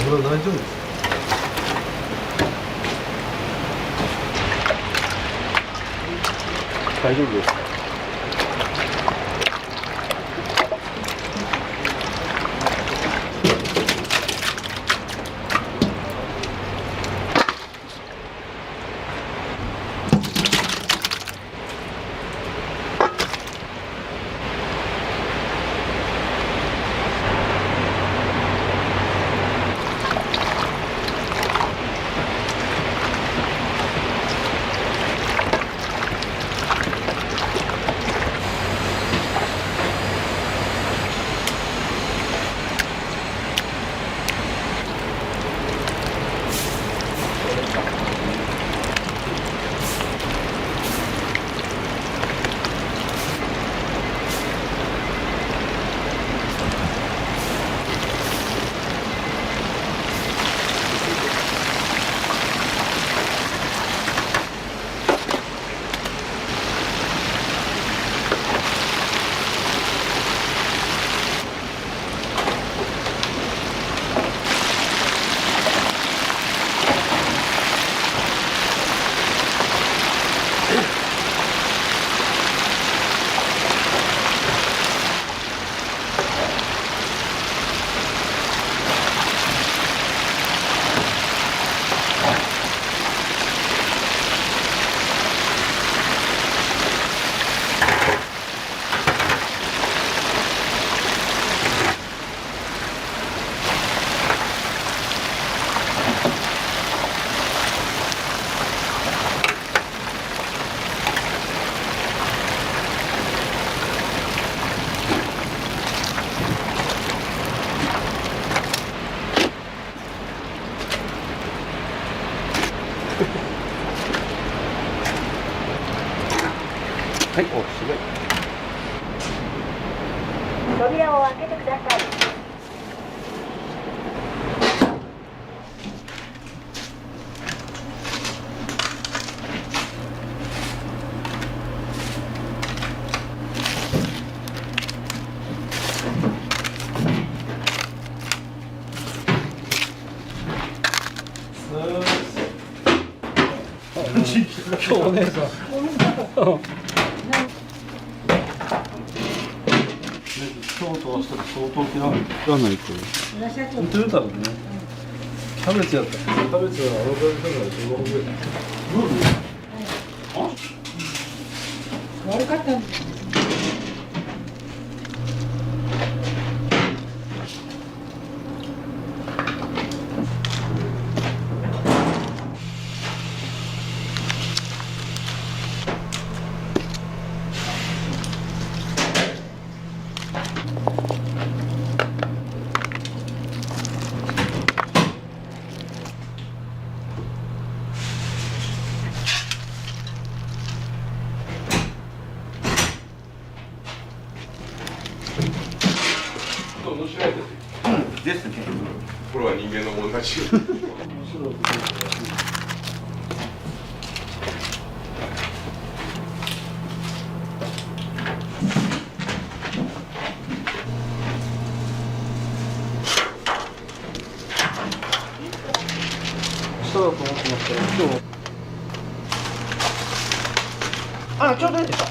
油大丈夫ですか？大丈夫です。はい、おすごい。扉を開けてください。今日お姉さん。今日と明日で相当切らないと。見てるだろうね。キャベツやった。キャベツはあのぐらいだから15分ぐらい。悪かったんです。面白いです。ですね。これは人間の同じ。明日だと思ってましたよ。今日。あ、ちょうどいいでしょ。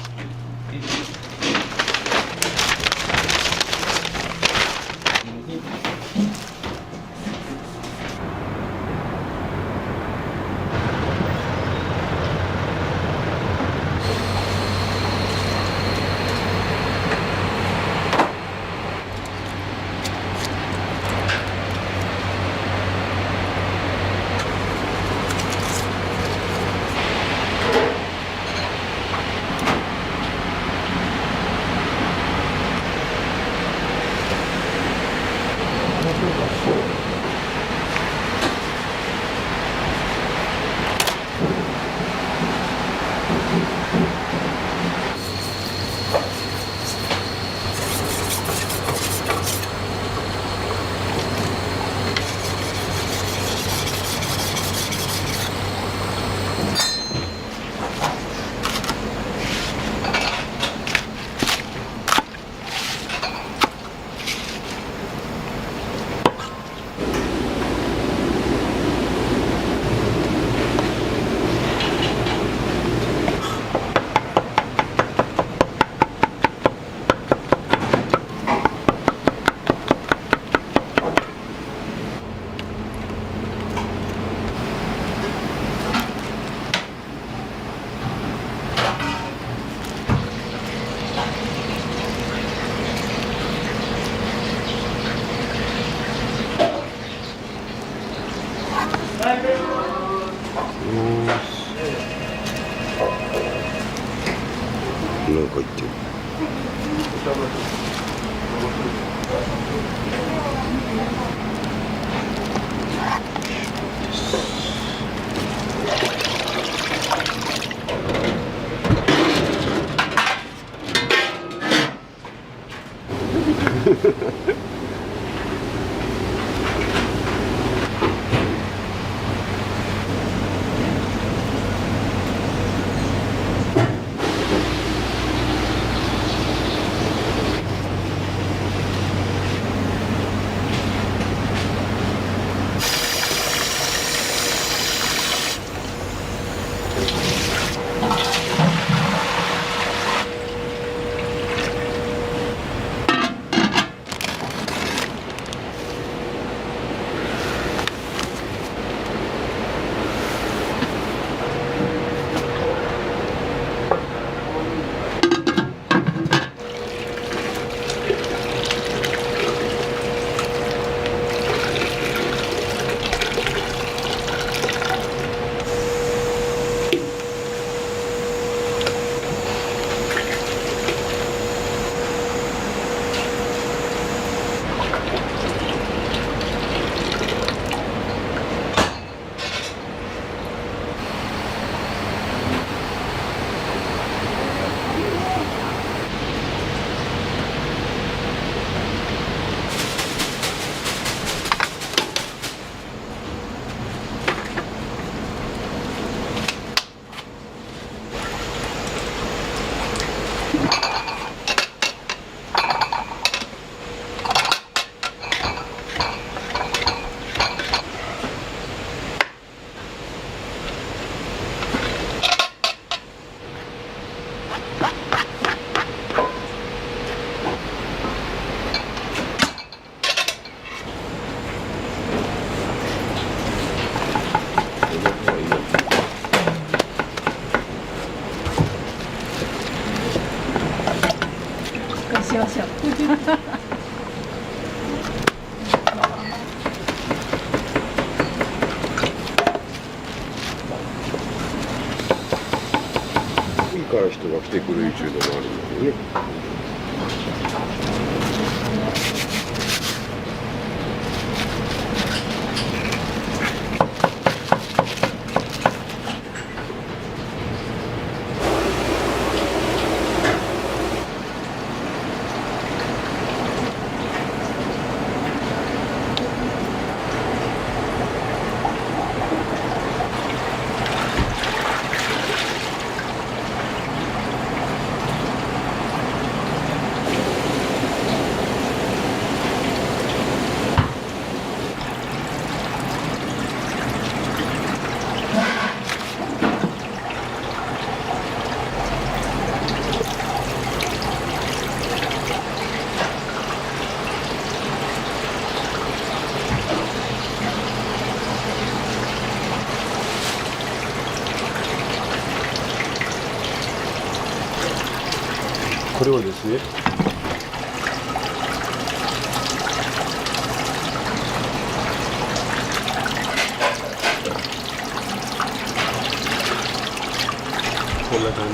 なんか言ってる。しましょう。次から人が来てくるいうのもあるんだけどね。これはですね、こんな感じ。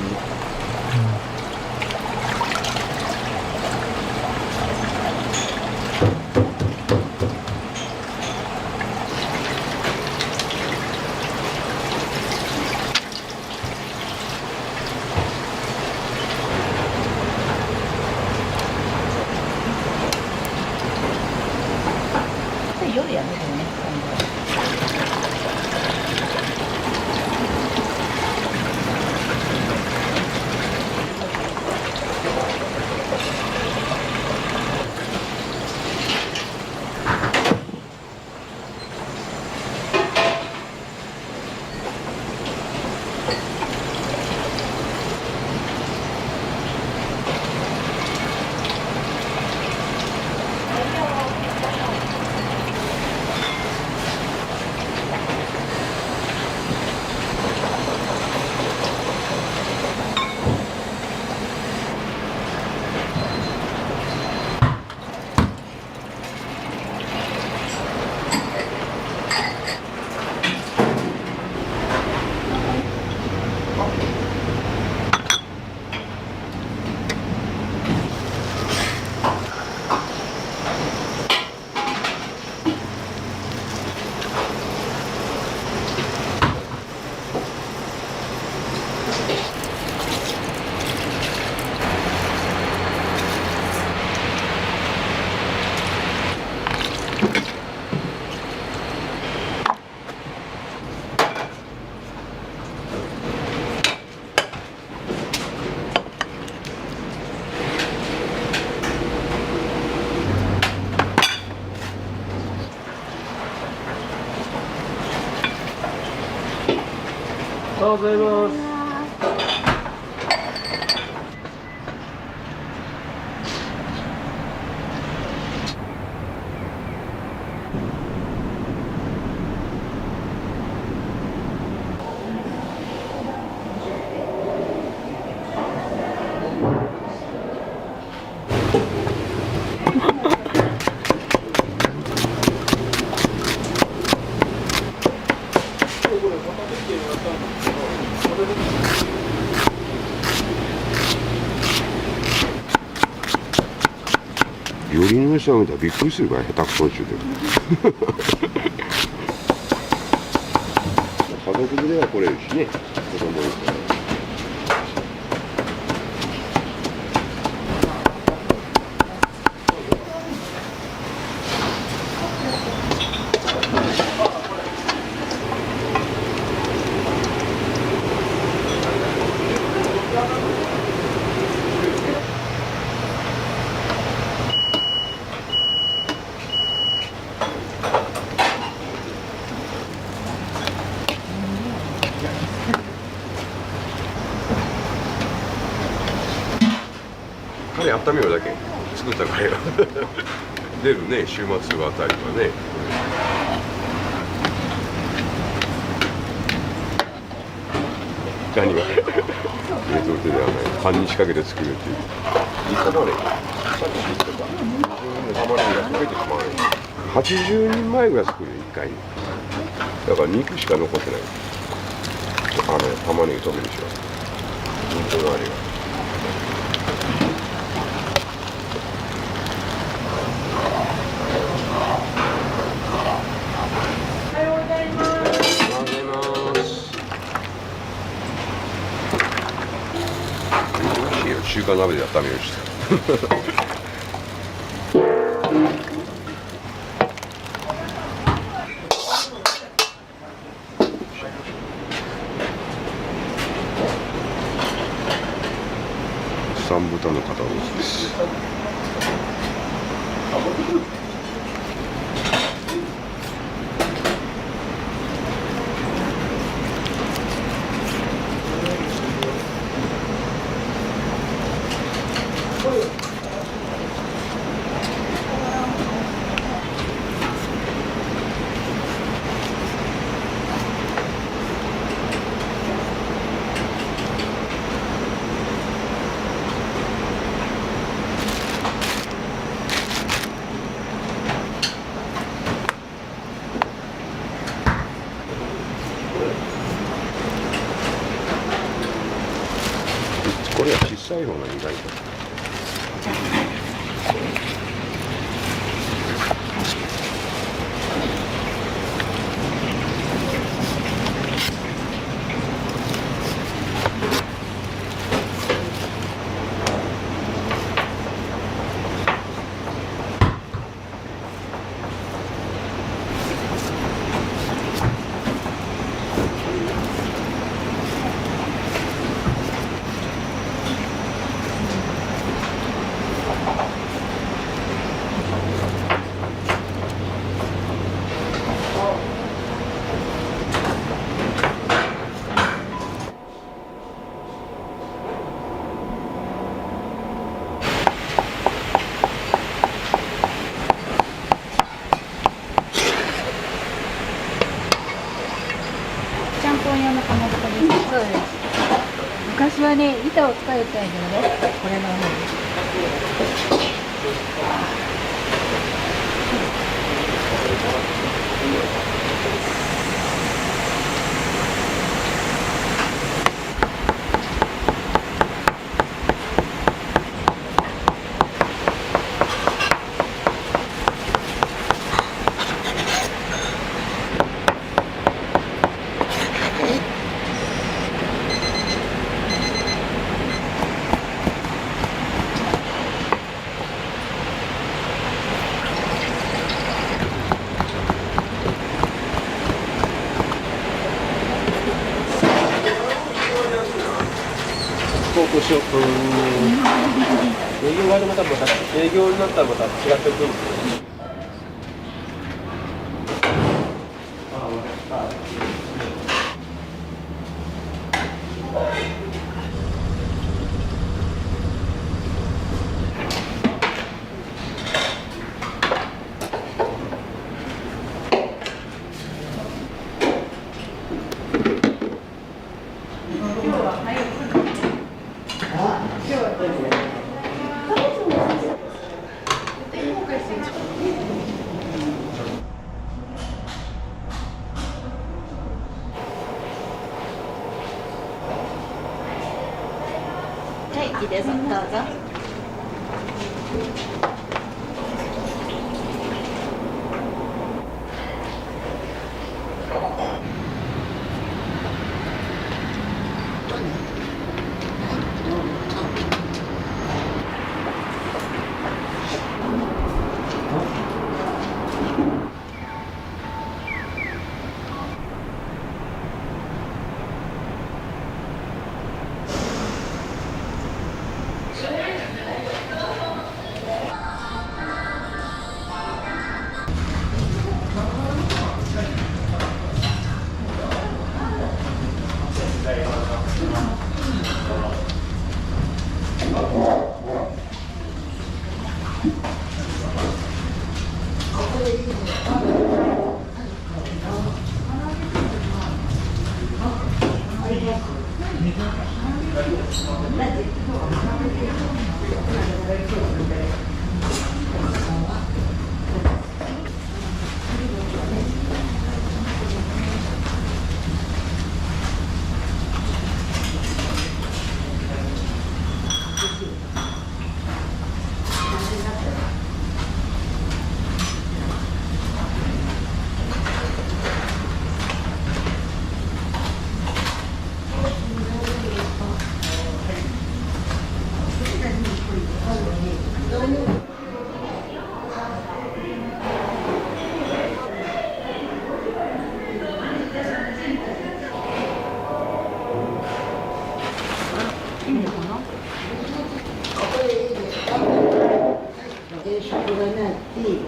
夜やめるね。おはようございます。料理人の人が見たらびっくりするから下手くそっちゅうて家族連れは来れるしね、子供いるから。カレー温めるだけ、作ったカレーが出るね、週末あたりはね。何が冷凍手ではない、パンに仕掛けて作るっていう。実家のね、さっき言ってた玉ねぎが溶けてしまうね。80人前ぐらい作る1回に。だから肉しか残ってない。玉ねぎ溶けるでしょ。肉のあれが。おはようございます。おはようございます。美味しいよ、中華鍋で温めるし。三豚の肩ロースです。これは小さい方が意外と。ちゃんぽん用のかまぼこです。そうです。昔はね、板を使いたいので、これの方に。フォークショップ営業がまた営業になったらまた違ってくるんですよ。はい、いいです。どうぞ。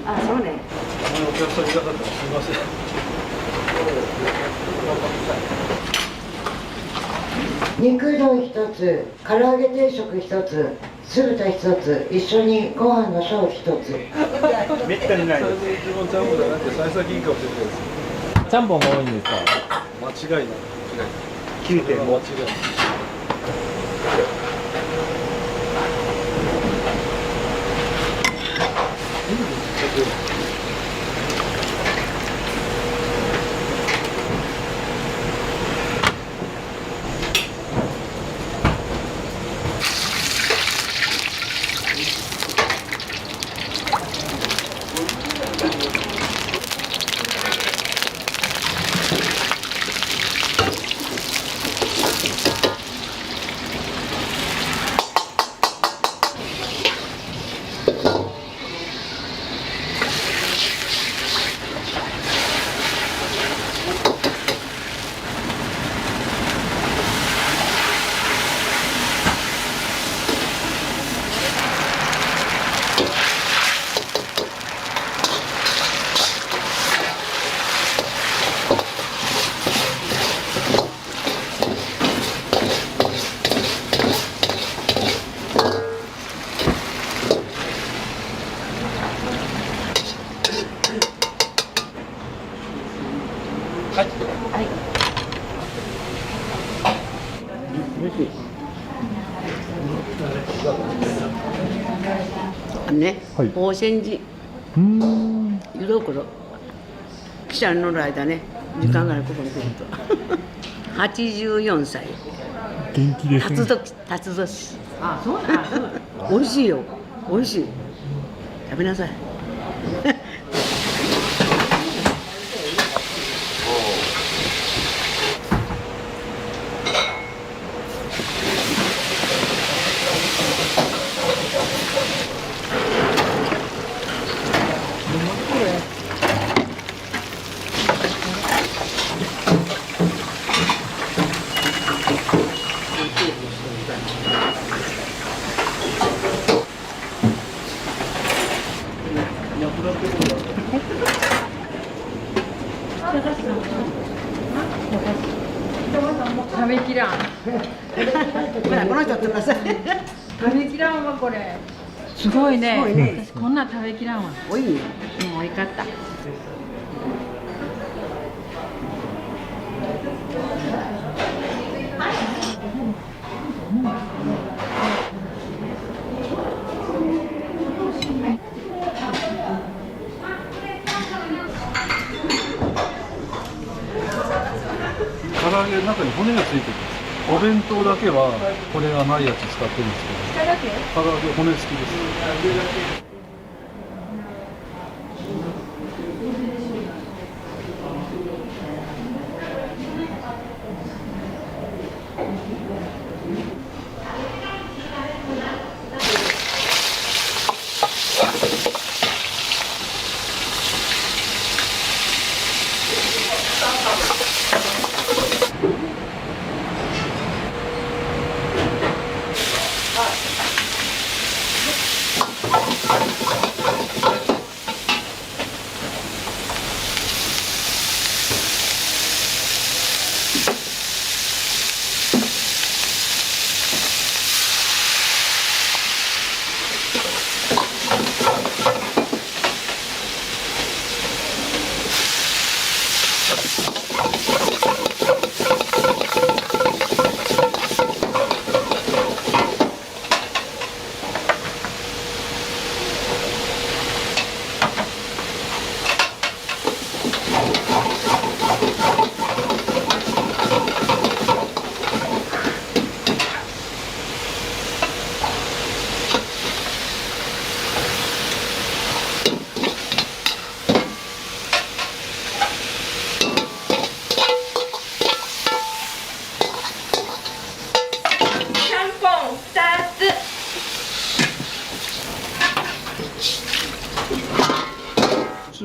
あ、そうね。お客さんいなかったらすみません。肉丼一つ、唐揚げ定食一つ、酢豚一つ、一緒にご飯の小一つ。めったにないです。一番ちゃんぽんじゃなくて幸先いいかもしれないです。ちゃんぽんが多いんですか？間違いない。9点間違いない。ね、宝泉寺湯どころ汽車に乗る間ね、時間があるここに来ると84歳元気ですね。辰年。あ、そうだ。美味しいよ。美味しい。食べなさい。食べきらん。ほら、この人ってください。食べきらんわ、これ。すごいね。すごいね。私こんなん食べきらんわ。おい。もうおいかった。唐揚げの中に骨がついてるんです。お弁当だけは骨がないやつ使ってるんですけど、唐揚げ骨付きです。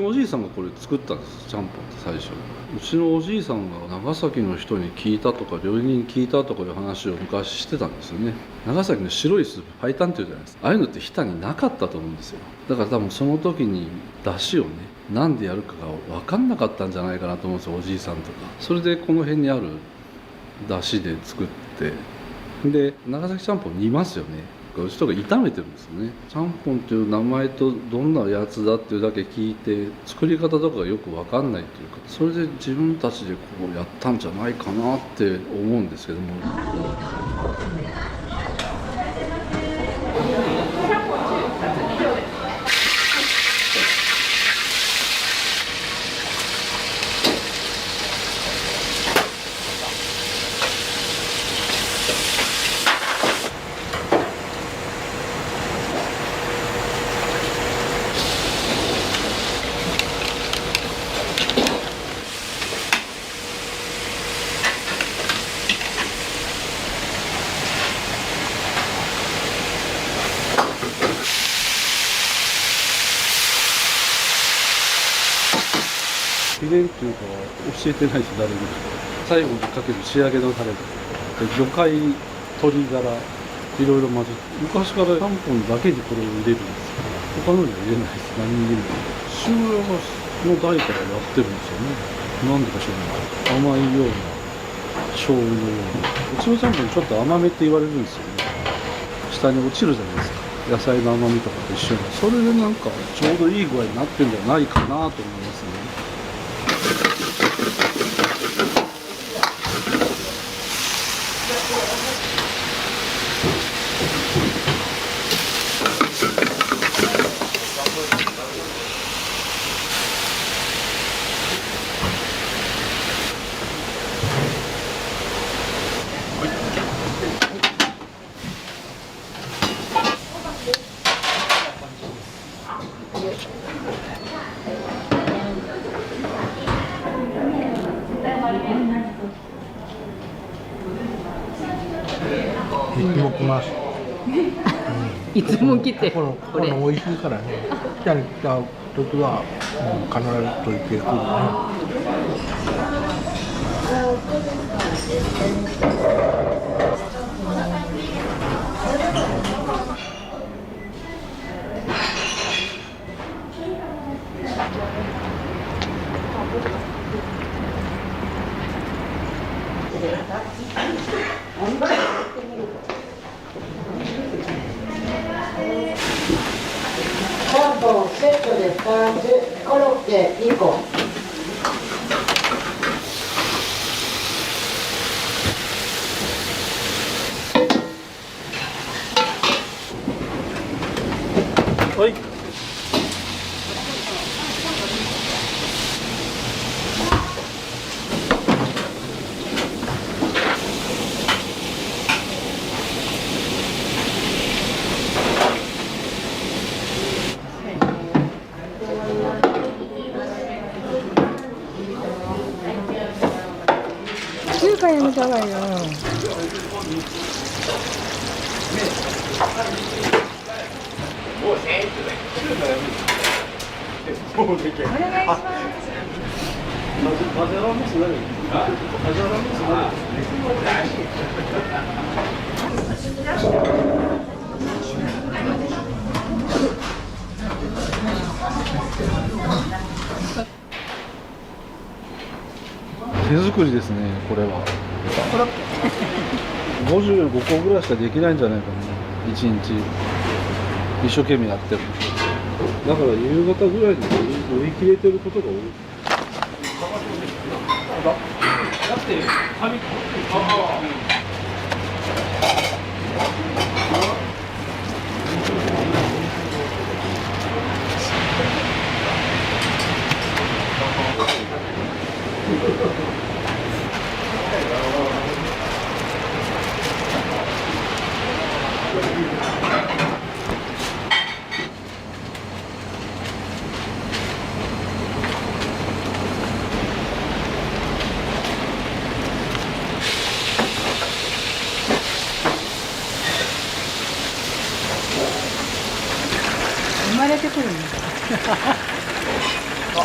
のおじいさんがこれ作ったんです、ちゃんぽんって最初。うちのおじいさんが長崎の人に聞いたとか料理人に聞いたとかいう話を昔してたんですよね。長崎の白いスープ白湯っていうじゃないですか、ああいうのって日田になかったと思うんですよ。だから多分その時に出汁をねなんでやるかが分かんなかったんじゃないかなと思うんですよ、おじいさんとか。それでこの辺にある出汁で作って、で長崎ちゃんぽん煮ますよね。うちとか炒めてるんですよね。ちゃんぽんっていう名前とどんなやつだっていうだけ聞いて作り方とかがよく分かんないというか、それで自分たちでこうやったんじゃないかなって思うんですけども。秘伝っていうか教えてないし誰にも。最後にかける仕上げのタレで魚介鶏ガラいろいろ混ぜて、昔からちゃんぽんだけにこれを入れるんですよ。他のには入れないです。何に入れない。父親の代からやってるんですよね。なんでか知らない。甘いような醤油のような。うちのちゃんぽんちょっと甘めって言われるんですよね。下に落ちるじゃないですか、野菜の甘みとかと一緒に。それでなんかちょうどいい具合になってるんじゃないかなと思いますね。いつも来ます。いつも来てこれ美味しいからね。北に来た時は、必ずと言ってくるちゃんぽんセットで2つ、コロッケ2個。はい。中華やめたわよ。お願いします。手作りですね、これは。55個ぐらいしかできないんじゃないかな、1日。一生懸命やってる。だから夕方ぐらいに売り切れてることが多い。だって生まれてくるの。お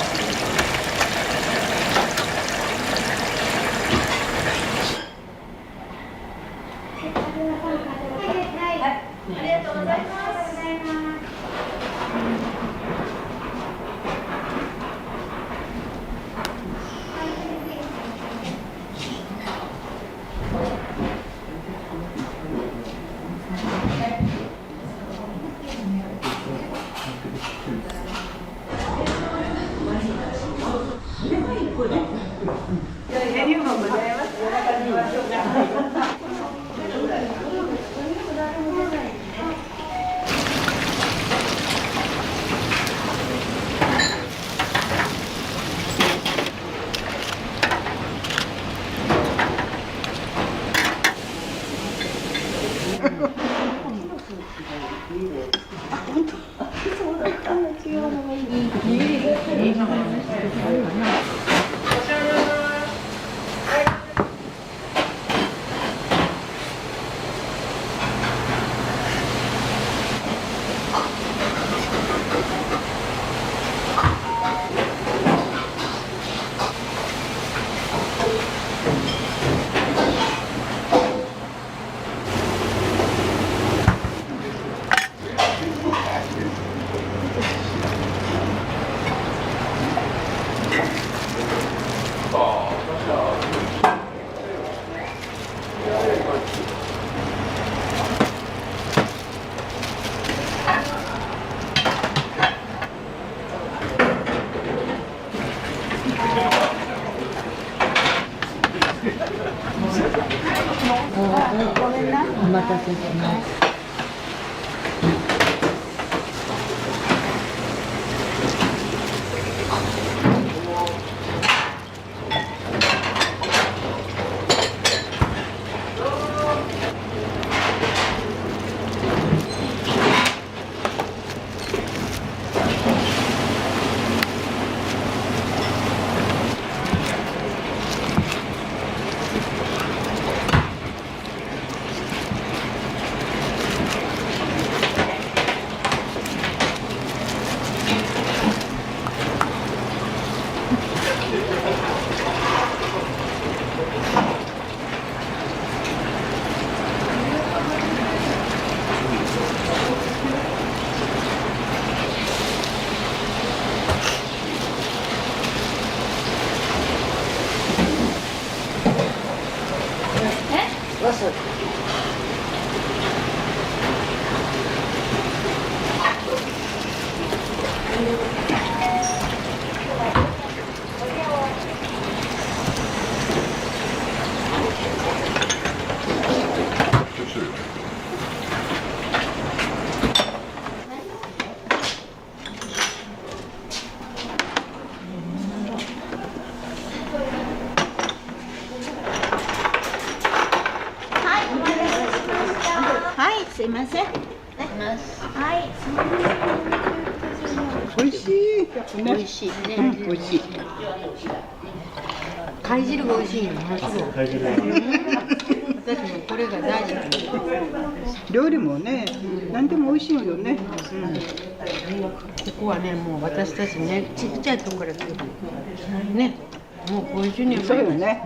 待たせします。わさび。はい、すいません。はい。美味しい。美味しいね。美味しい。貝汁が美味しいよね。貝汁。私もこれが大好き。料理もね、何でも美味しいよね。ここはね、もう私たちね、ちっちゃいところから来る。ね、もう50年前。そうよね。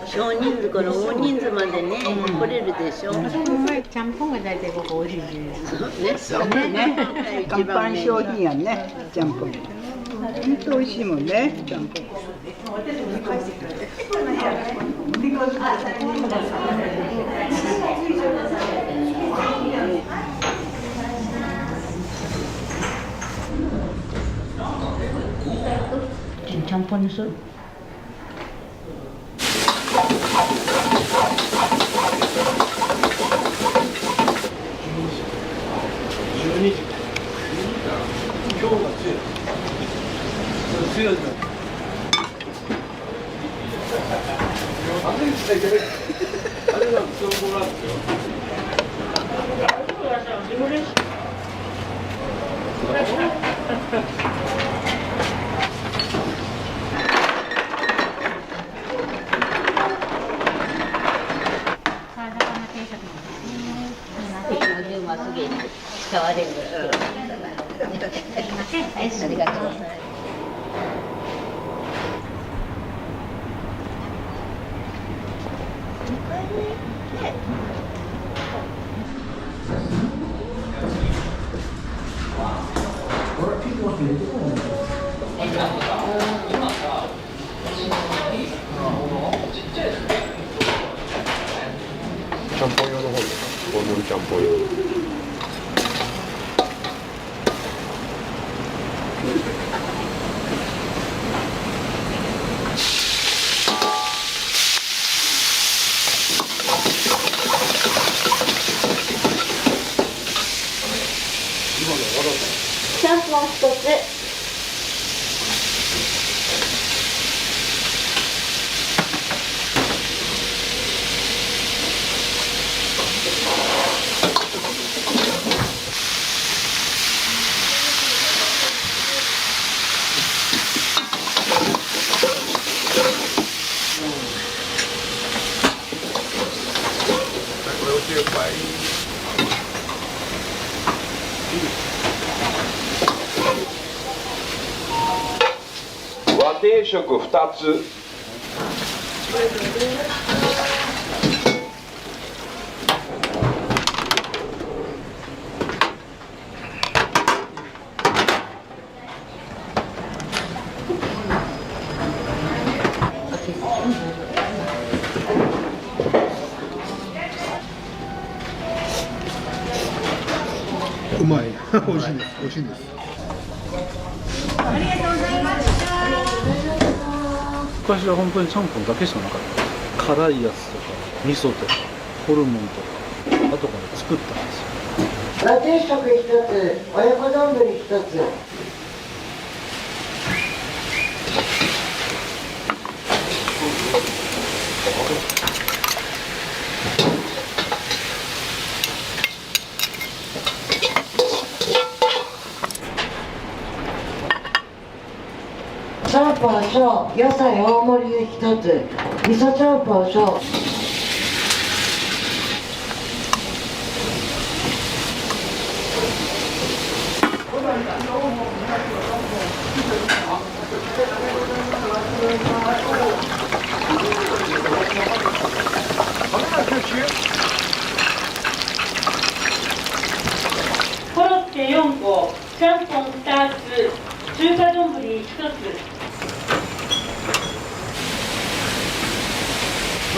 少人数から大人数までね、来れるでしょ。ちゃんぽんが大体ここ美味しいです。そうね。看板商品やね、ちゃんぽん。本当美味しいもんね、ちゃんぽん。ちゃんぽんにする。12時。今日が強い。強い。あれにしちゃいけない。あれは強いなんですよ。使われる。はい、ありがとうございます。ちゃんぽん用の方ですか？大盛りちゃんぽん用。ちゃんぽん1つ。これお中杯。和定食2つ。うまい。美味しいです。美味しいです。ありがとうございました。昔は本当にちゃんぽんだけしかなかった。辛いやつとか味噌とかホルモンとか後から作ったんですよ。和定食1つ、親子丼1つ。ちゃんぽん小、野菜大盛り1つ、味噌ちゃんぽん小。コロッケ4個、ちゃんぽん2つ、中華丼1つ。こ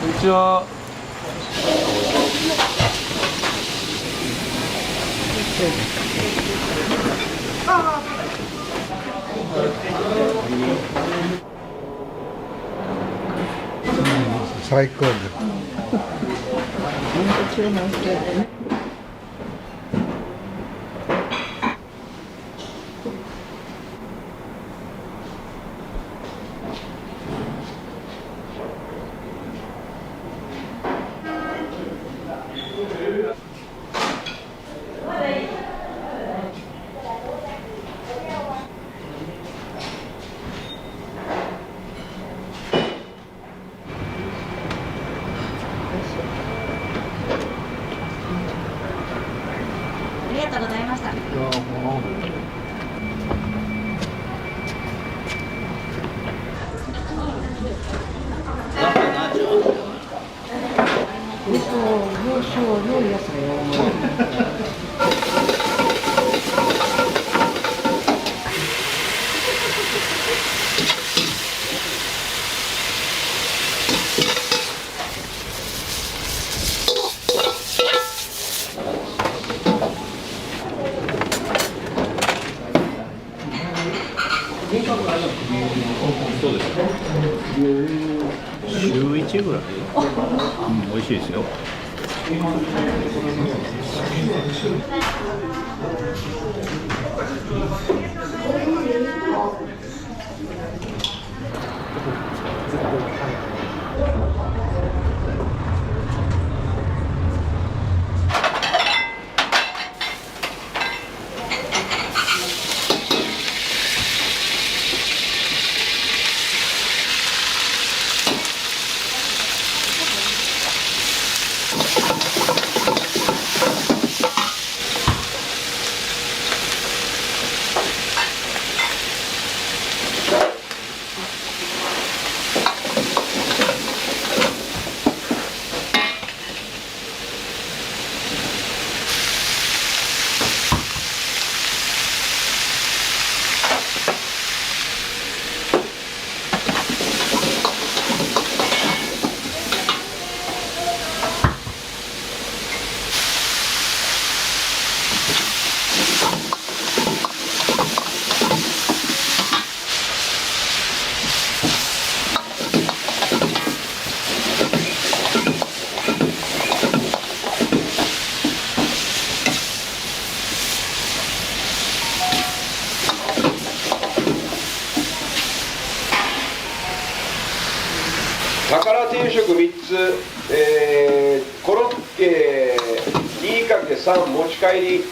んにちは。最高です。注文してる。ありがとうございました。味噌、洋醤油、野菜大盛り。そうですね。週1ぐらい。美味しいですよ。宝定食3つ、コロッケ 2×3 持ち帰り。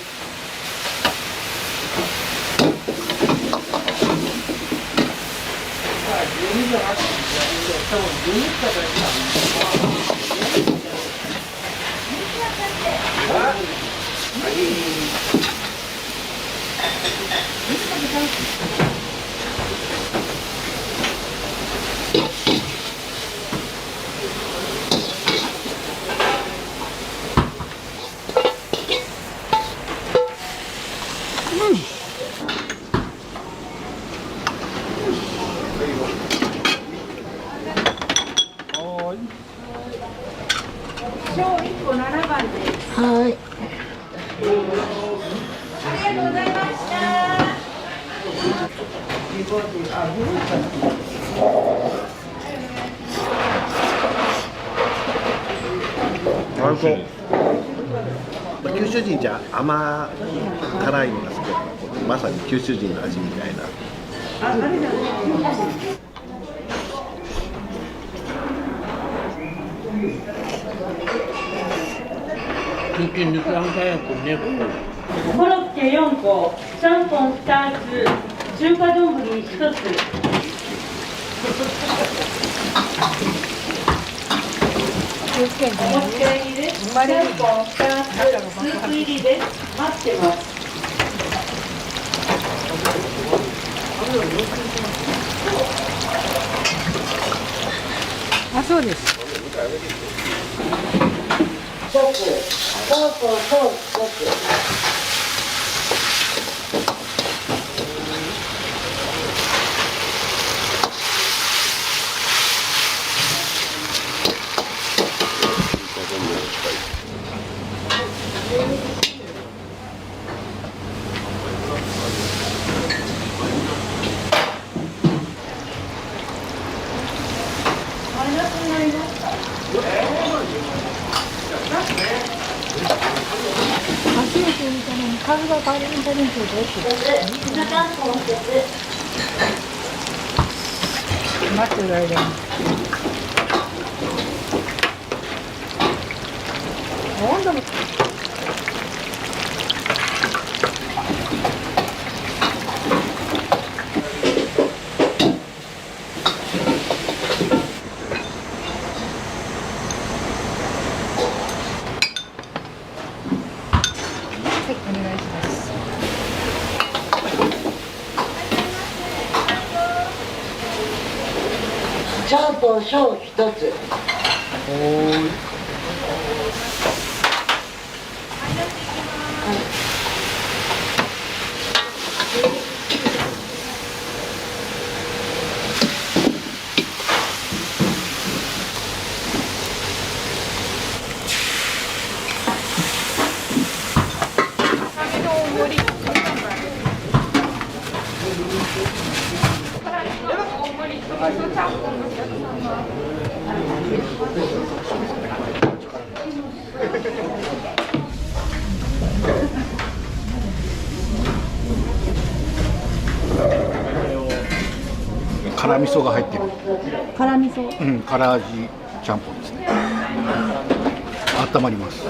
はい。ありがとうございましたあそう九州人じゃ甘辛いのが好きだからまさに九州人の味みたいな。コロッケ4個、ちゃんぽん2つ、中華丼1つ。お持ち帰りです。ちゃんぽん2つ、スープ入りです。待ってます。あ、そうです。一つ、そう一つ。初めて見たのに、カルババレンタインデーどうして待ってる間に。温度も。ちゃんぽん小一つ。辛味噌が入ってる。辛味噌。うん、辛味ちゃんぽんですね。温まります。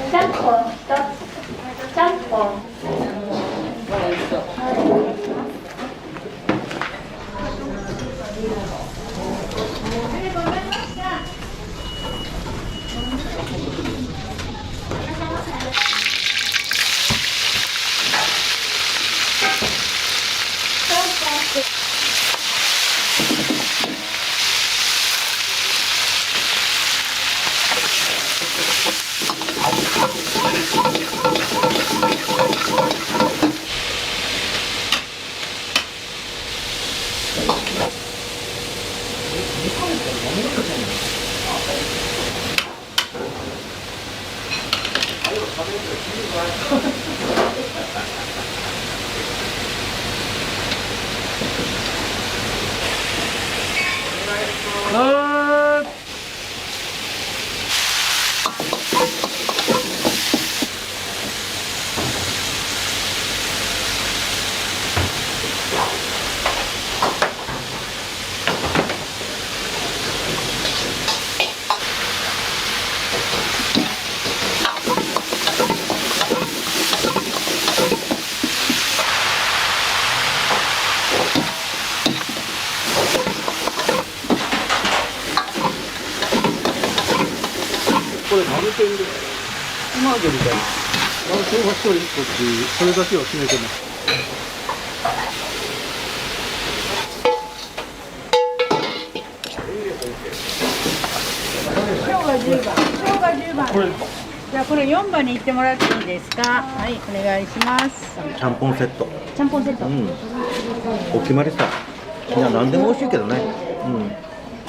ちゃんぽん1つ、ちゃんぽん。これマルテンでマーゲみたいな男性が1人1個っていうそれだけを決めてます。今日が10番。今日が10番。じゃあこれ4番に行ってもらっていいですか。はい、お願いします。ちゃんぽんセット。ちゃんぽんセット。お決まりさ。いや何でも美味しいけどね。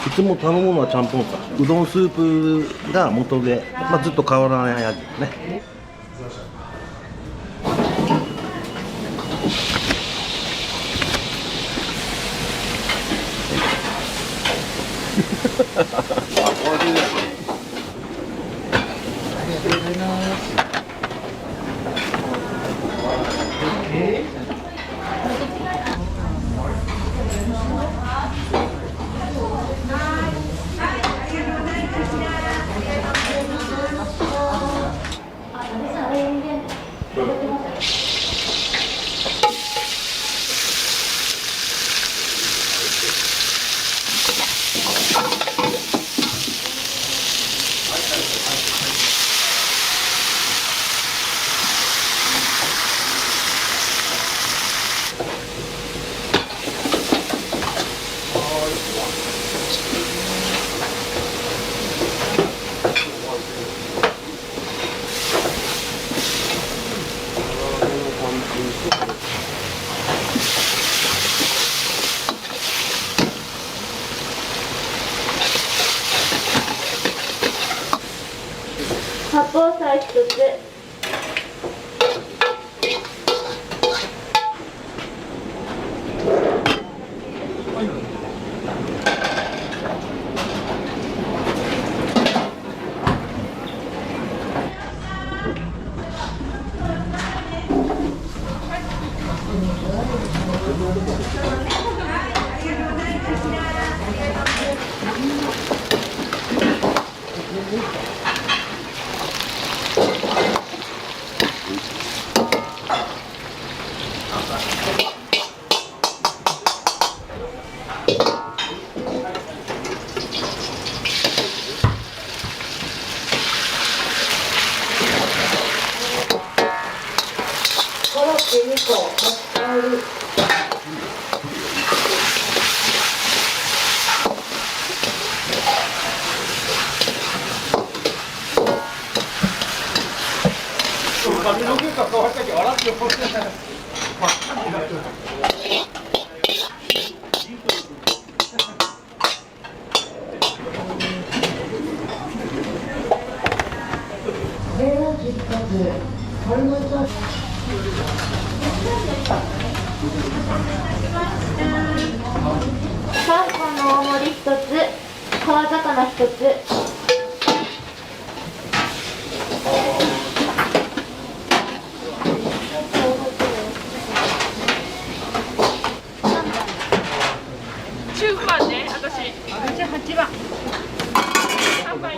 いつも頼むのはちゃんぽんさ。うどんスープが元で、ずっと変わらない味ね。八宝菜1つ。コロッケ2個、持ち帰り。髪の毛が変わったけど笑ってもらえない。3個の大盛り1つ、川魚1つ。15番ね、私8番。3番。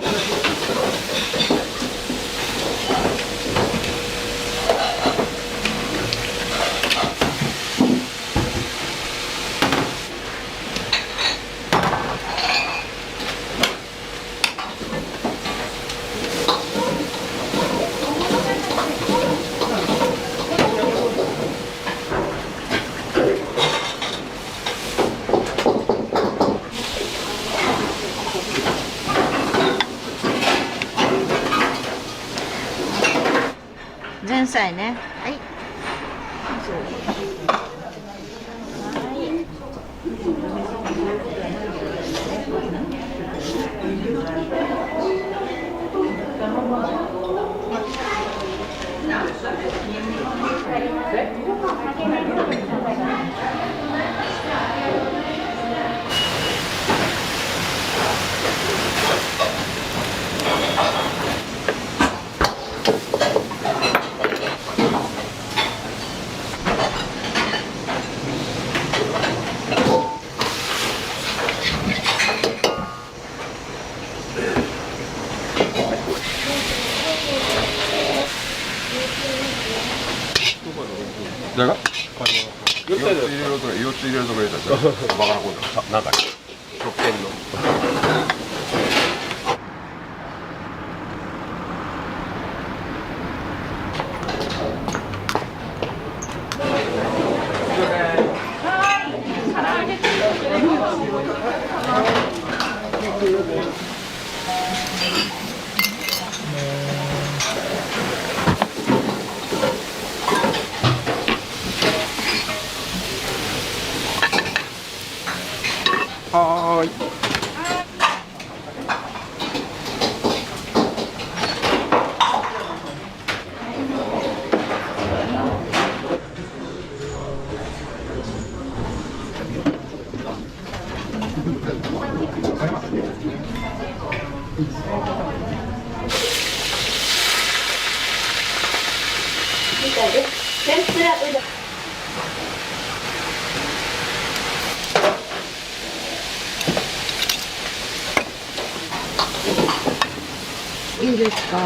前菜ね。はい。誰が？4つ入れるとか4つ入れるとか入れたらバカなことなんか食券の。はーい。天ぷらうどん。いいですか？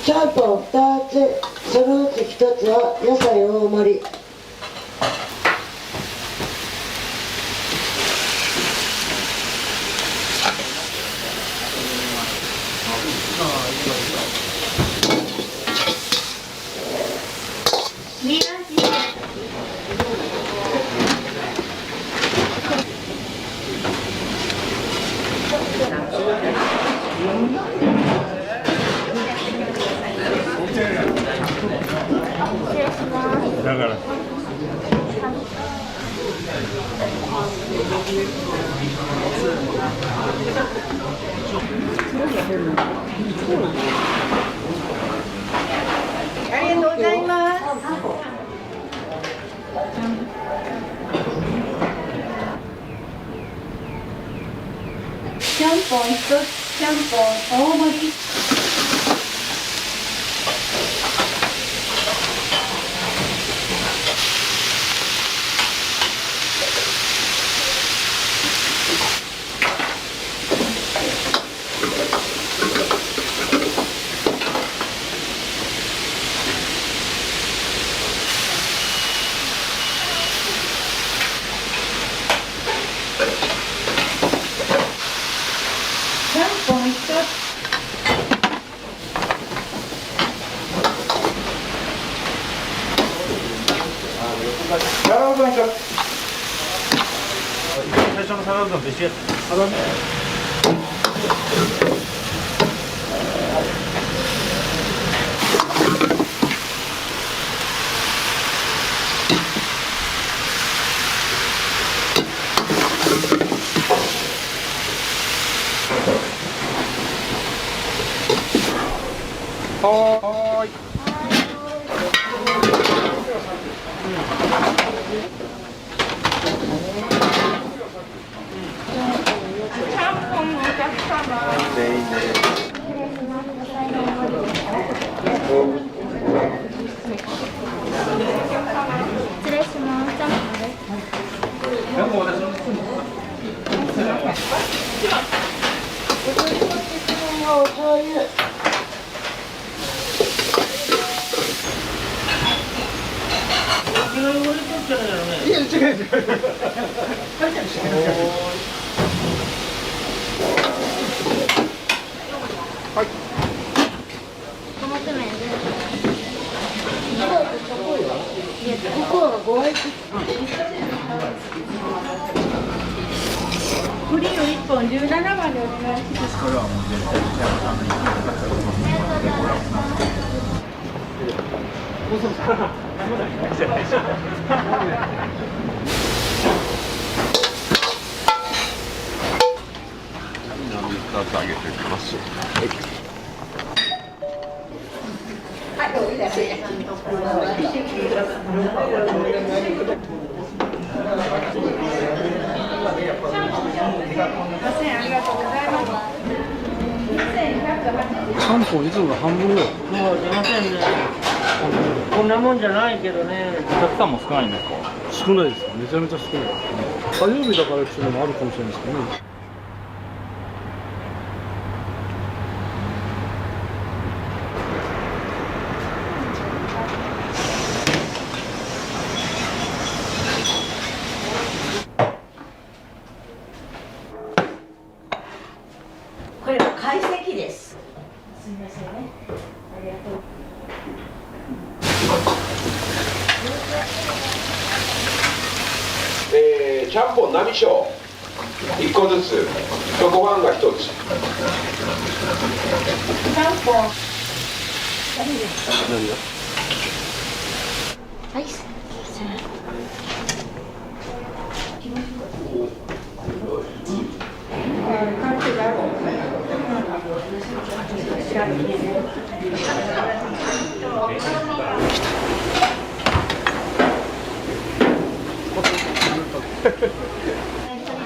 ちゃんぽん2つ、そのうち1つは野菜大盛り。だからありがとうございます。ちゃんぽん1つ、ちゃんぽん大盛り。ちゃんぽん1つ。皿うどん1つ。最初の皿うどんと一緒やった。失礼します。ちゃんとお醤油。いや、違う違う。はい。トマト麺で。向こうが5割。フリーを1本17番でお願いします。これはもう絶対に2つ揚げていきます。ちゃんぽんいつもの半分ぐらい。もうすいませんね。こんなもんじゃないけどね。お客さんも少ないんですか？少ないです。めちゃめちゃ少ない。火曜日だからっていうのもあるかもしれないですけどね。これは懐石です。すみませんね。ありがとう。ちゃんぽん並小1個ずつ、とご飯が1つ。ちゃんぽん。何が？はい。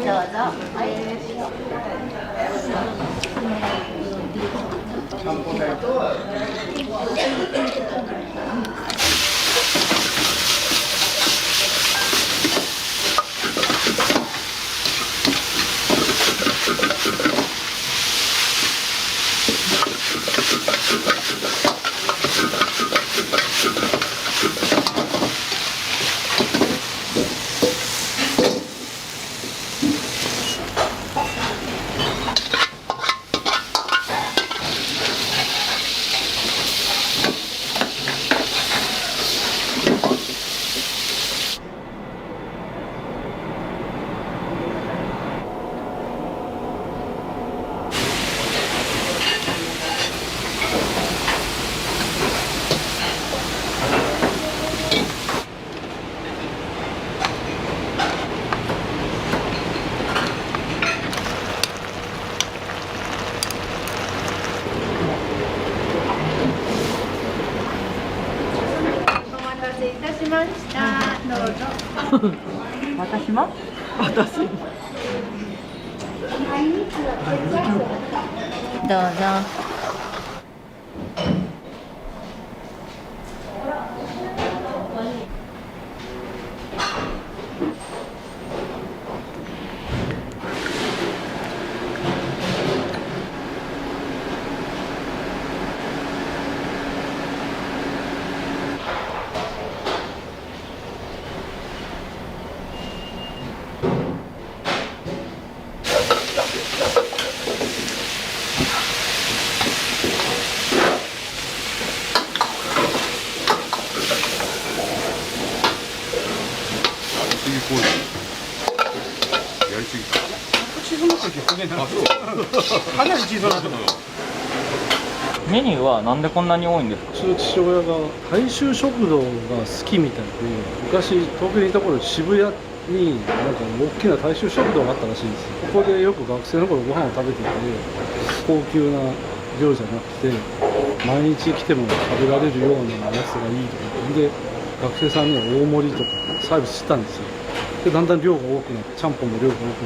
どうぞ。お待たせいたしました。どうぞ。私も？私も。どうぞ。やりすぎた。小さなったけどね。あ、そう。かなり小さなったのよ。メニューはなんでこんなに多いんですか？うちの父親が大衆食堂が好きみたいで、昔東京にいた頃渋谷になんか大きな大衆食堂があったらしいんですよ。ここでよく学生の頃ご飯を食べていて、高級な量じゃなくて毎日来ても食べられるようなやつがいいとかで、学生さんには大盛りとかサービスしてたんですよ。でだんだん量が多くなって、ちゃんぽんも量が多くなって、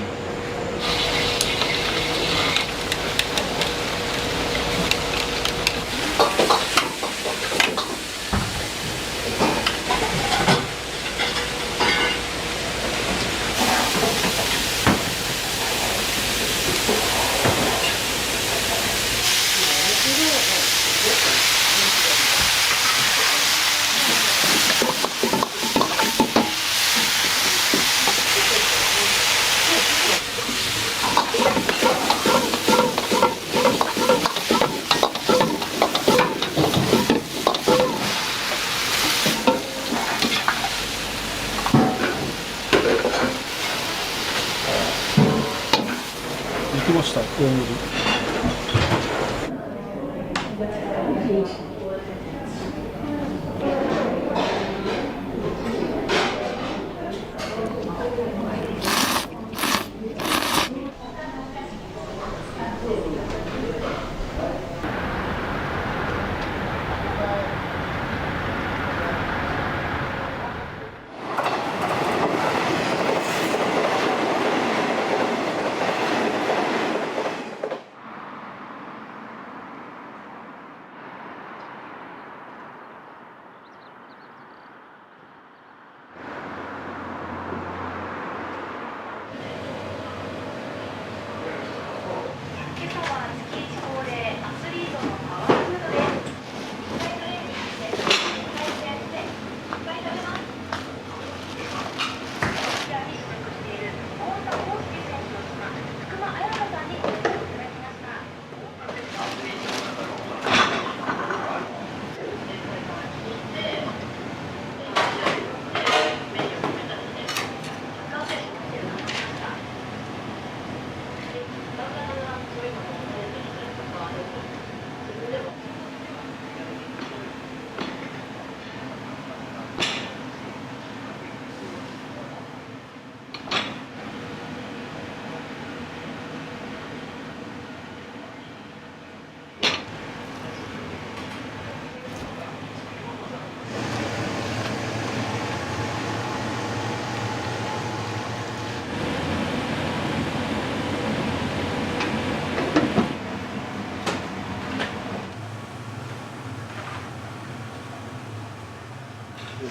塩ネギ。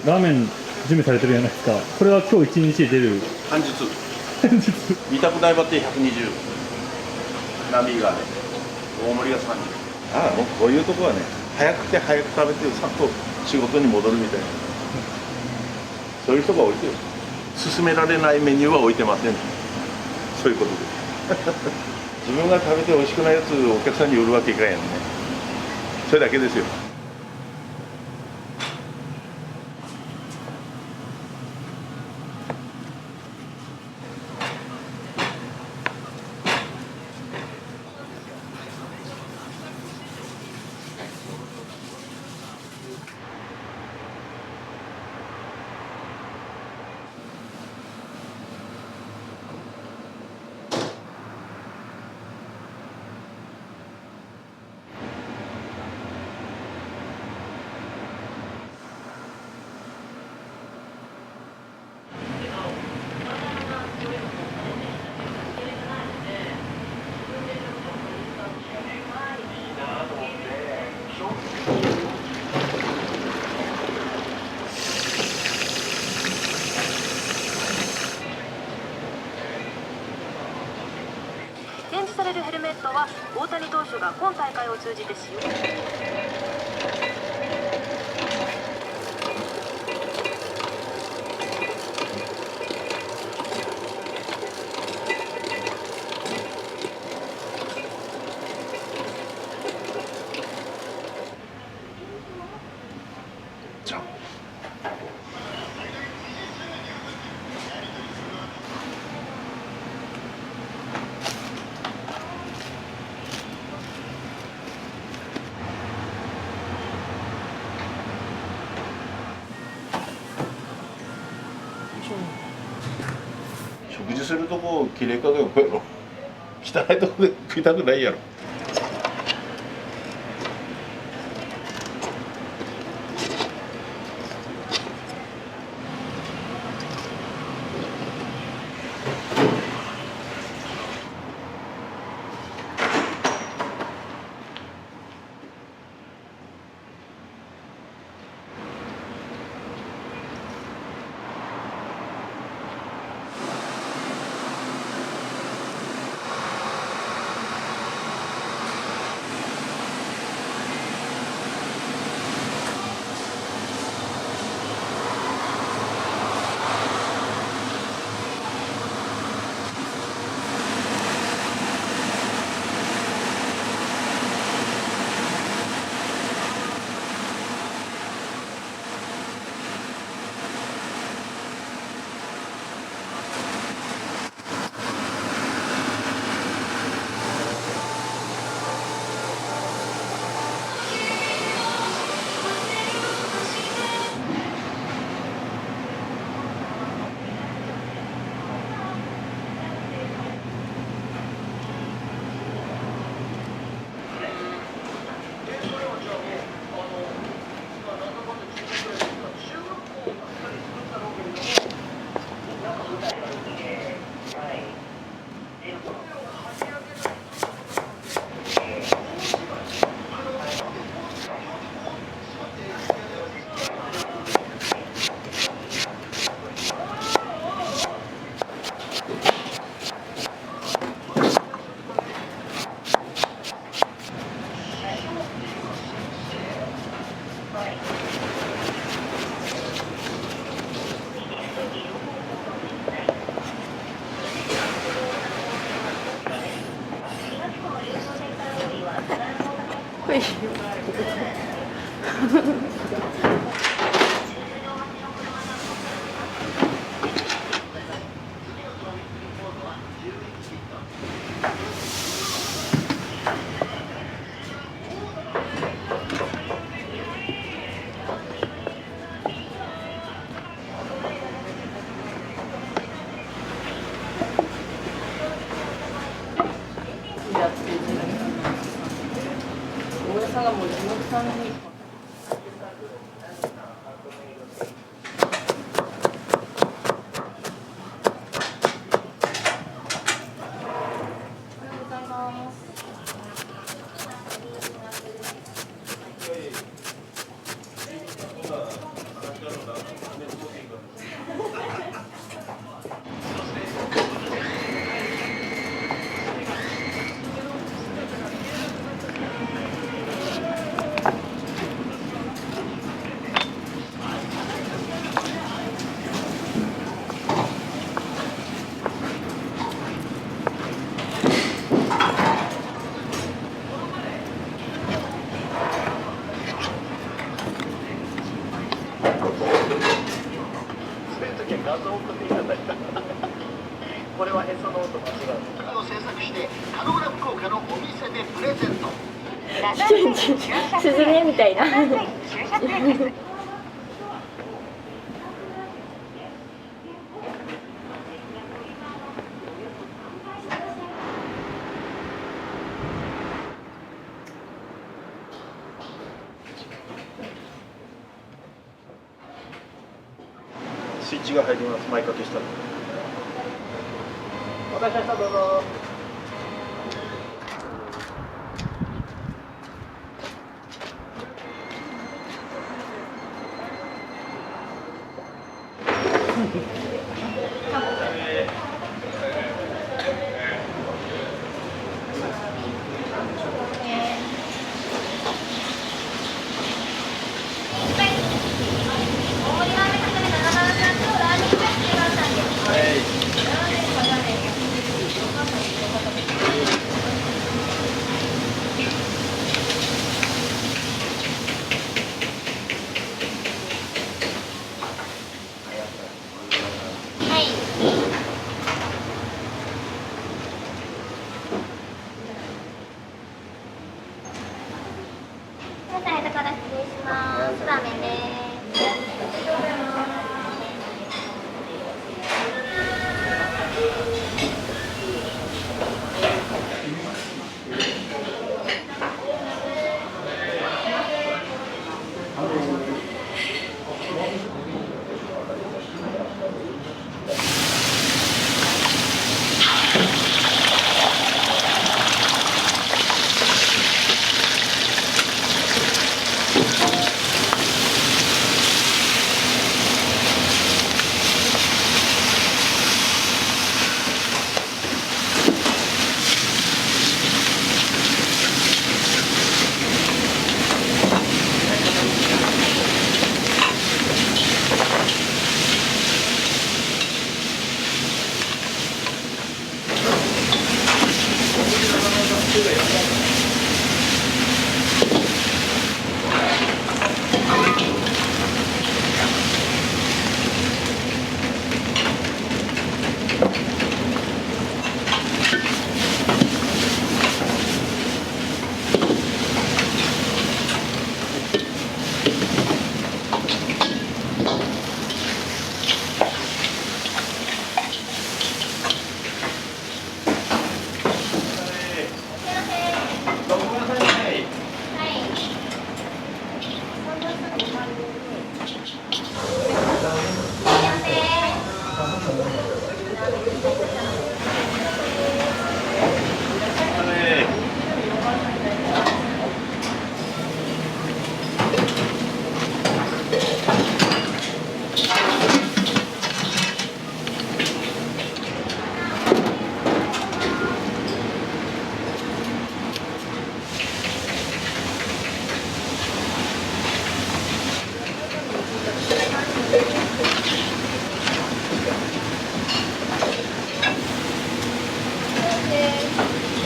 ラーメン準備されてるじゃないですか。これは今日一日で出る。半日。見たくないばって120。ナビがね、大盛りが30。ああ、もうこういうとこはね、早くて早く食べて、さっと仕事に戻るみたいな。そういう人が置いてる。勧められないメニューは置いてません。そういうことで。自分が食べて美味しくないやつをお客さんに売るわけいかんやんね。それだけですよ。展示されるヘルメットは大谷投手が今大会を通じて使用。食事するとこきれいかがよやろ。汚いとこで食いたくないやろ。そういう時は画像を送っていただいた。これはへその音間違う。を制作してカノグラ福岡のお店でプレゼント。すずめみたいな。スイッチが入ります。前掛けしたら。お待たせしました。どうぞ。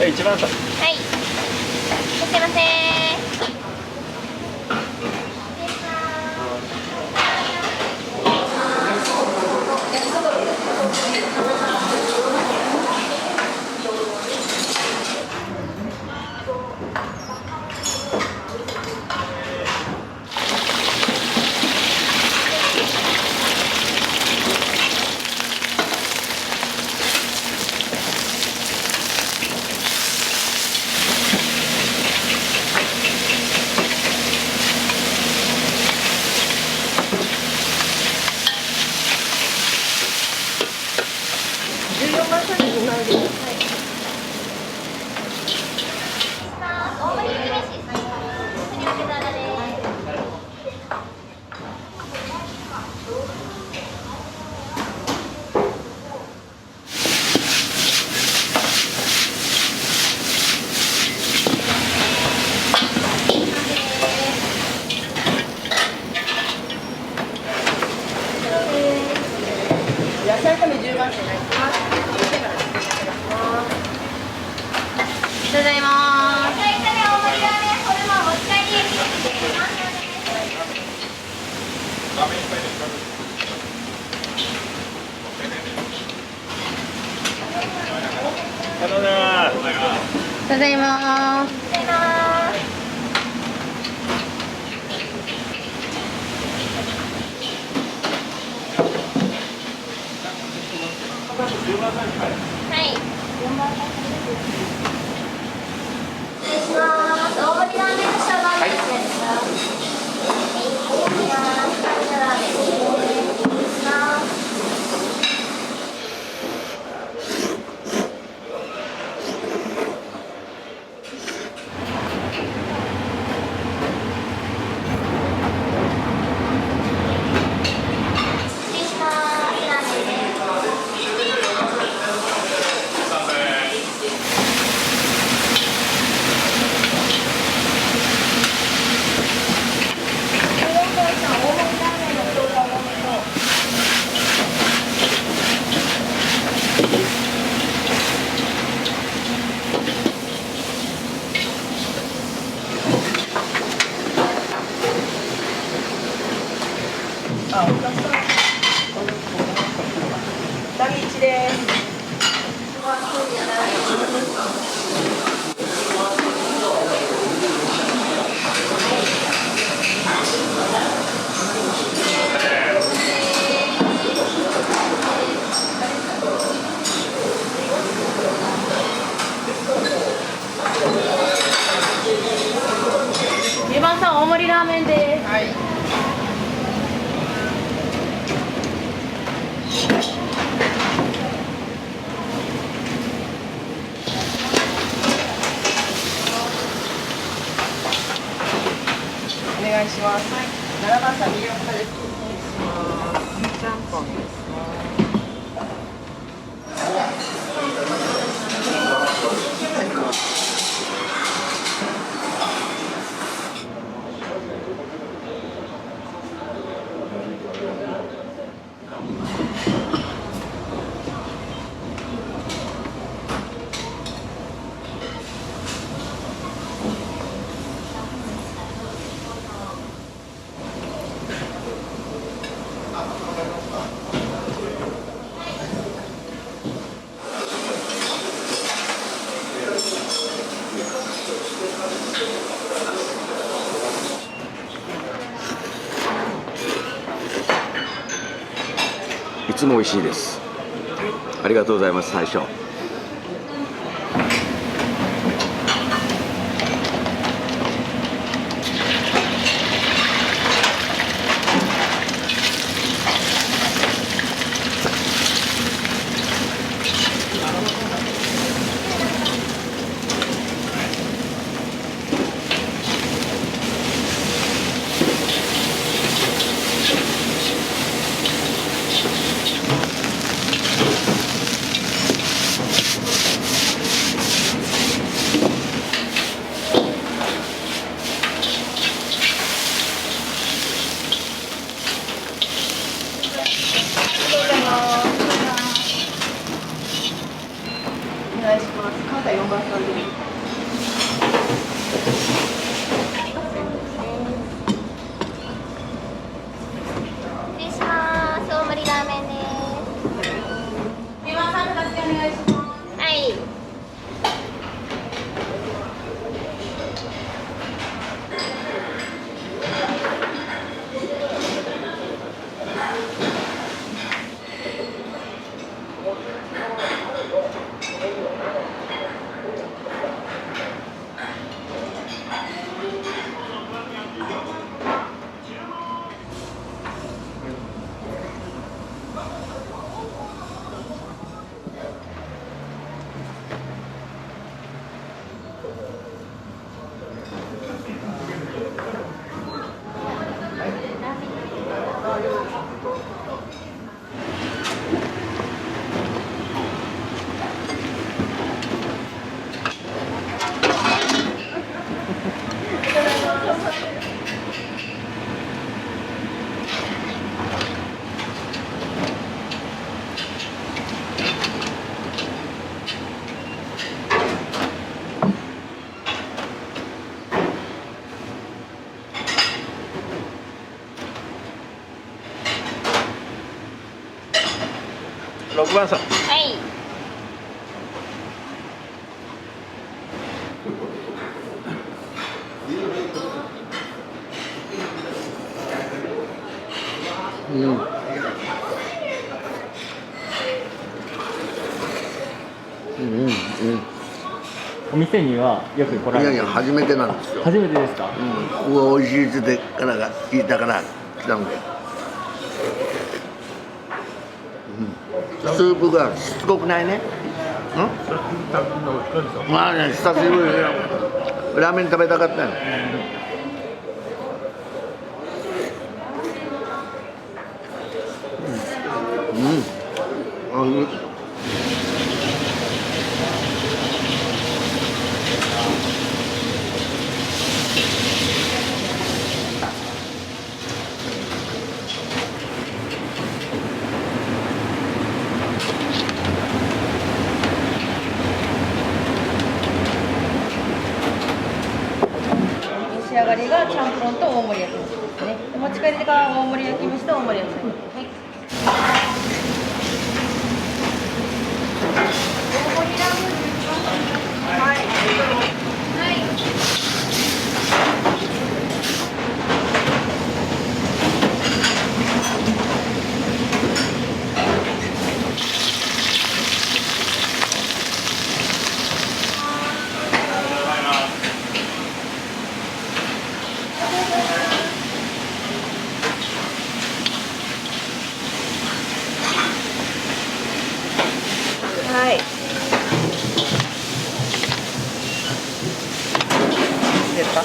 一番下。はい。いらっしゃいませ。ただいま。はい。失礼します。大盛りラーメンとシャバーですね。2番さん大盛りラーメンです。はい。お願いします。はい。7番さん右奥です。ちゃんぽんですね。いつも美味しいです。ありがとうございます。大将。6番さん。はい。お店にはよく来られてる？いやいや初めてなんですよ。初めてですか？うわ美味しいってからが聞いたから来たんで。スープがしつこくないね。まあね久しぶりにラーメン食べたかったよ。召し上がりがちゃんぽんと大盛り焼き飯ですね。で持ち帰りが大盛り焼き飯と大盛り焼き飯。はい。はい。ですか。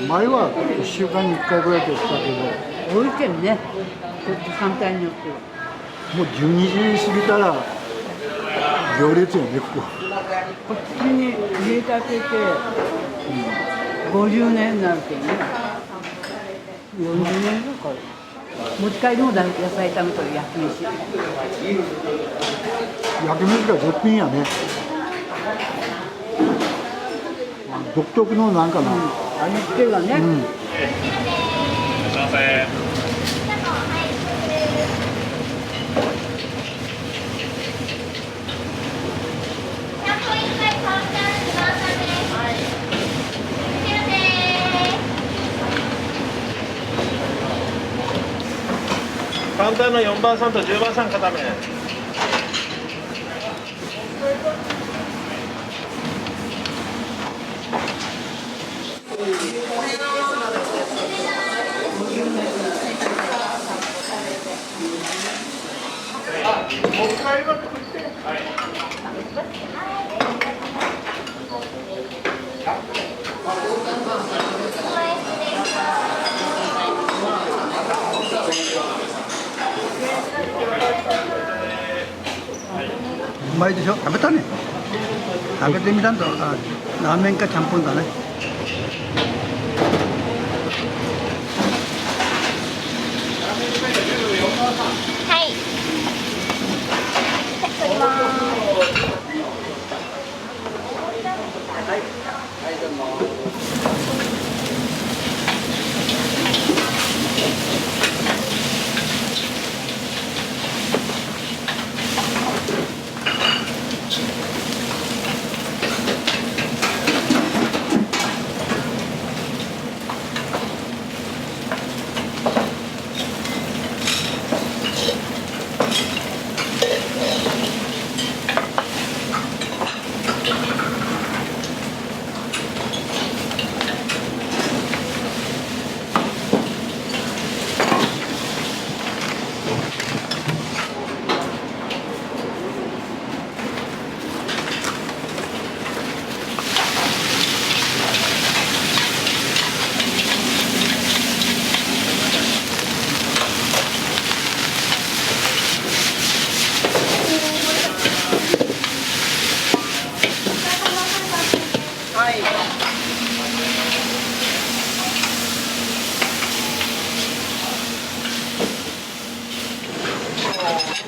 前は1週間に1回ぐらいでしたけど、多いけどね、ちょっと反対によっては。もう12時過ぎたら行列よね、ここ。こっちに家建てて、50年になるけどね、40年だから。持ち帰りも野菜炒めと焼き飯。焼き飯が絶品やね。独特のなんかな。味付けがね。カウンターの4番さんと10番さん固め。うまいでしょ。食べたね。食べてみたんと、あ、ラーメンかちゃんぽんだね。はい。取ります。はい、どうも。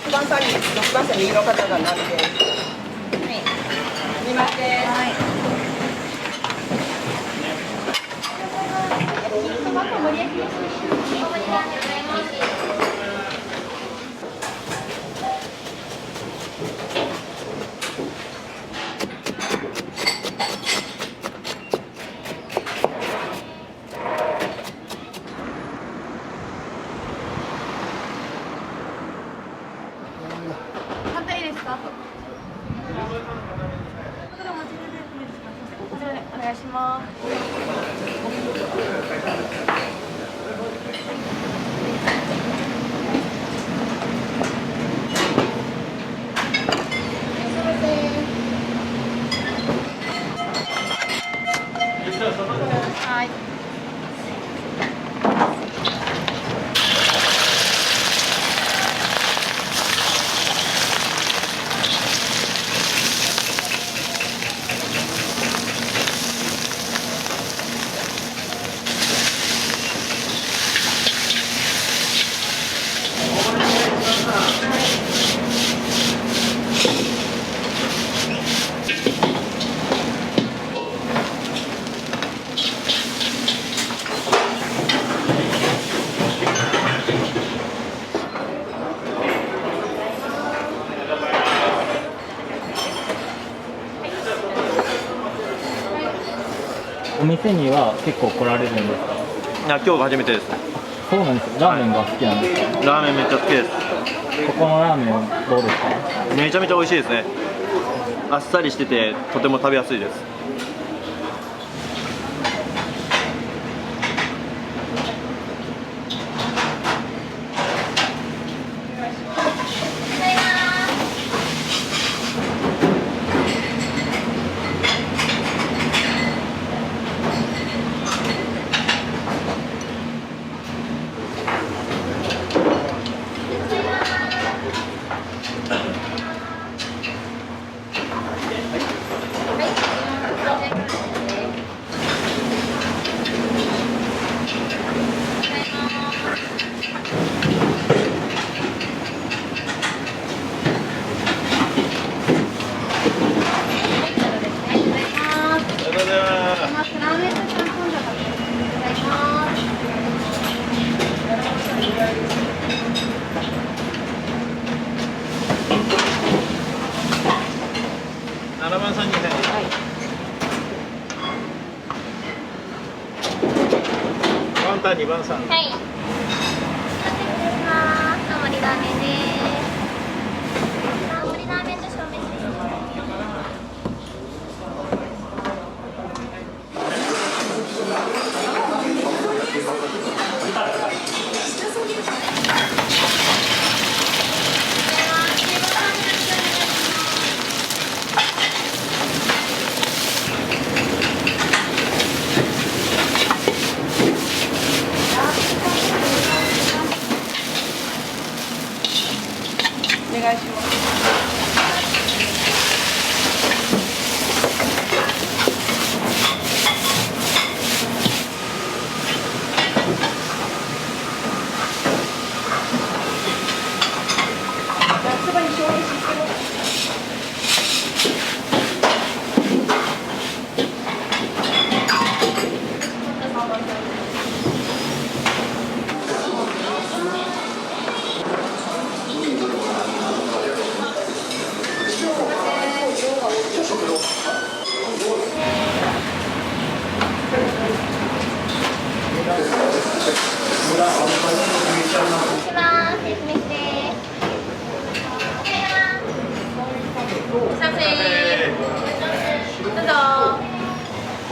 6番さんに6番線右の方が何点？はい。2番です。はい。反対いいですか？こちらでお願いします。はい。お店には結構来られるんですか？いや、今日が初めてです。そうなんです。ラーメンが好きなんですか？ラーメンめっちゃ好きです。ここのラーメンどうですか？めちゃめちゃ美味しいですね。あっさりしててとても食べやすいです。7番さんにカウンター2番さん。はい。青森ラーメンです。青森ラーメンと証明してください。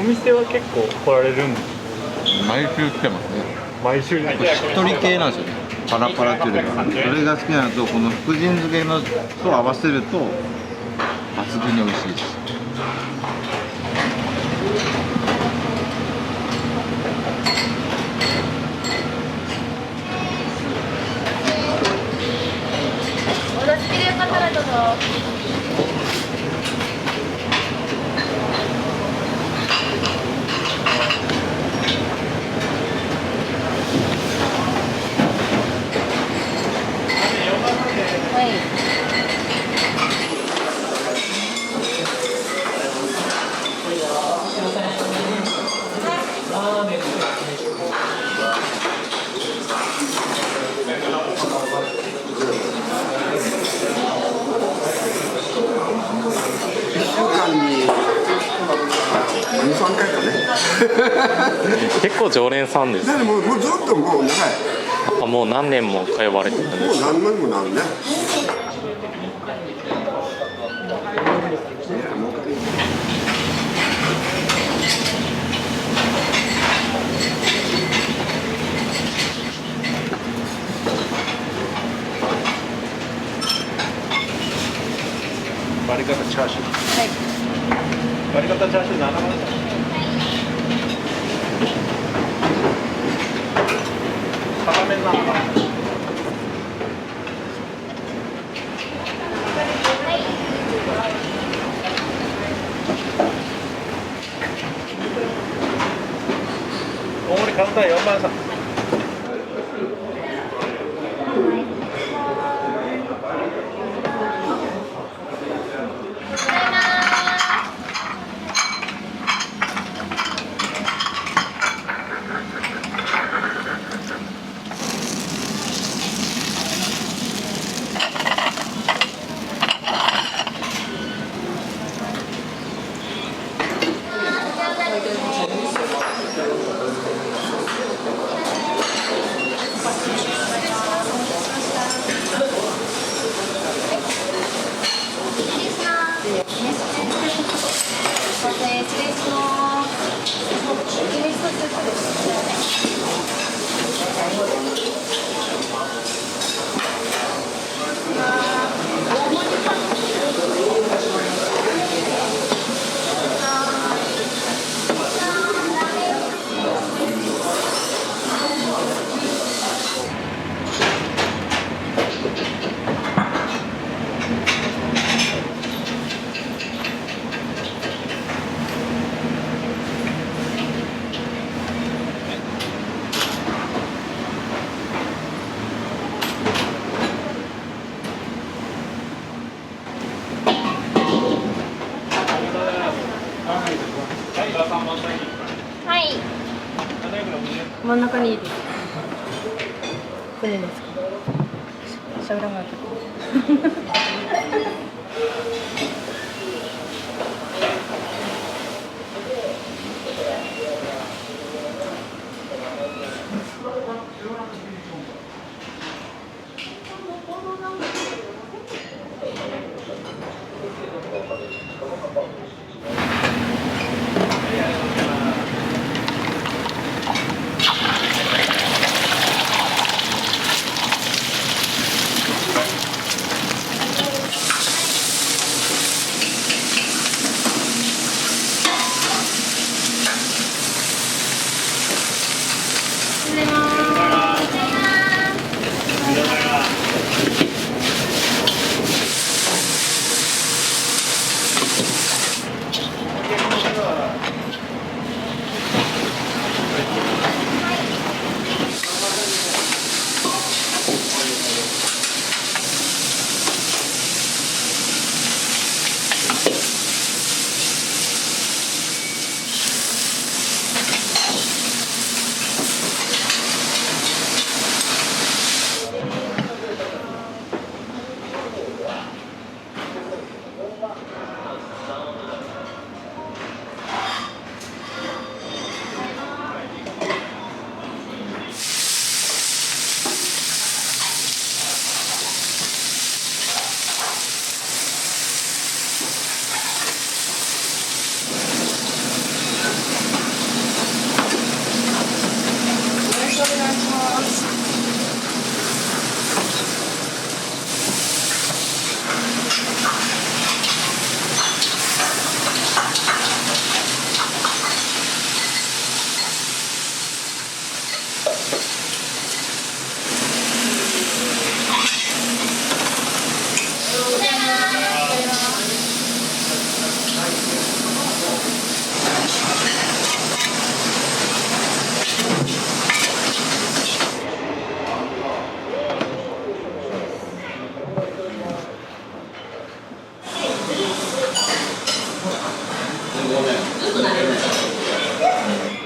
お店は結構来られるんです。毎週来てますね。毎週ね。しっとり系なんですよね。パラパラっていうよりはそれが好きなのと、この福神漬けのと合わせると抜群に美味しいです。お出し切りよかったらどうぞ。2、3回かね。結構常連さんです。だからもうずっともう長い。あ、もう何年も通われてるんですか。もう何年もなるね。バリカタチャーシュー。はい。バリカタチャーシュー7番。片面なんか。大盛りカウンター4番さん。はい。真ん中にいいです。船ですか。しゃべらなかった。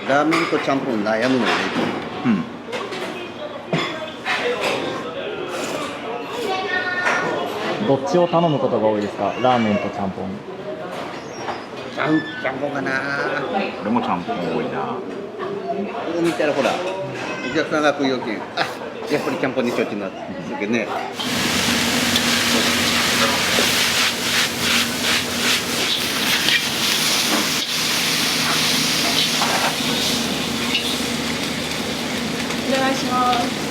ラーメンとちゃんぽん悩むのよね。どっちを頼むことが多いですか？ラーメンとちゃんぽん。ちゃんぽんかな。俺もちゃんぽん多いな。ここ見たらほら、お客さんが食いよきん、あ、やっぱりちゃんぽんにしようってなってるけどね。お願いします。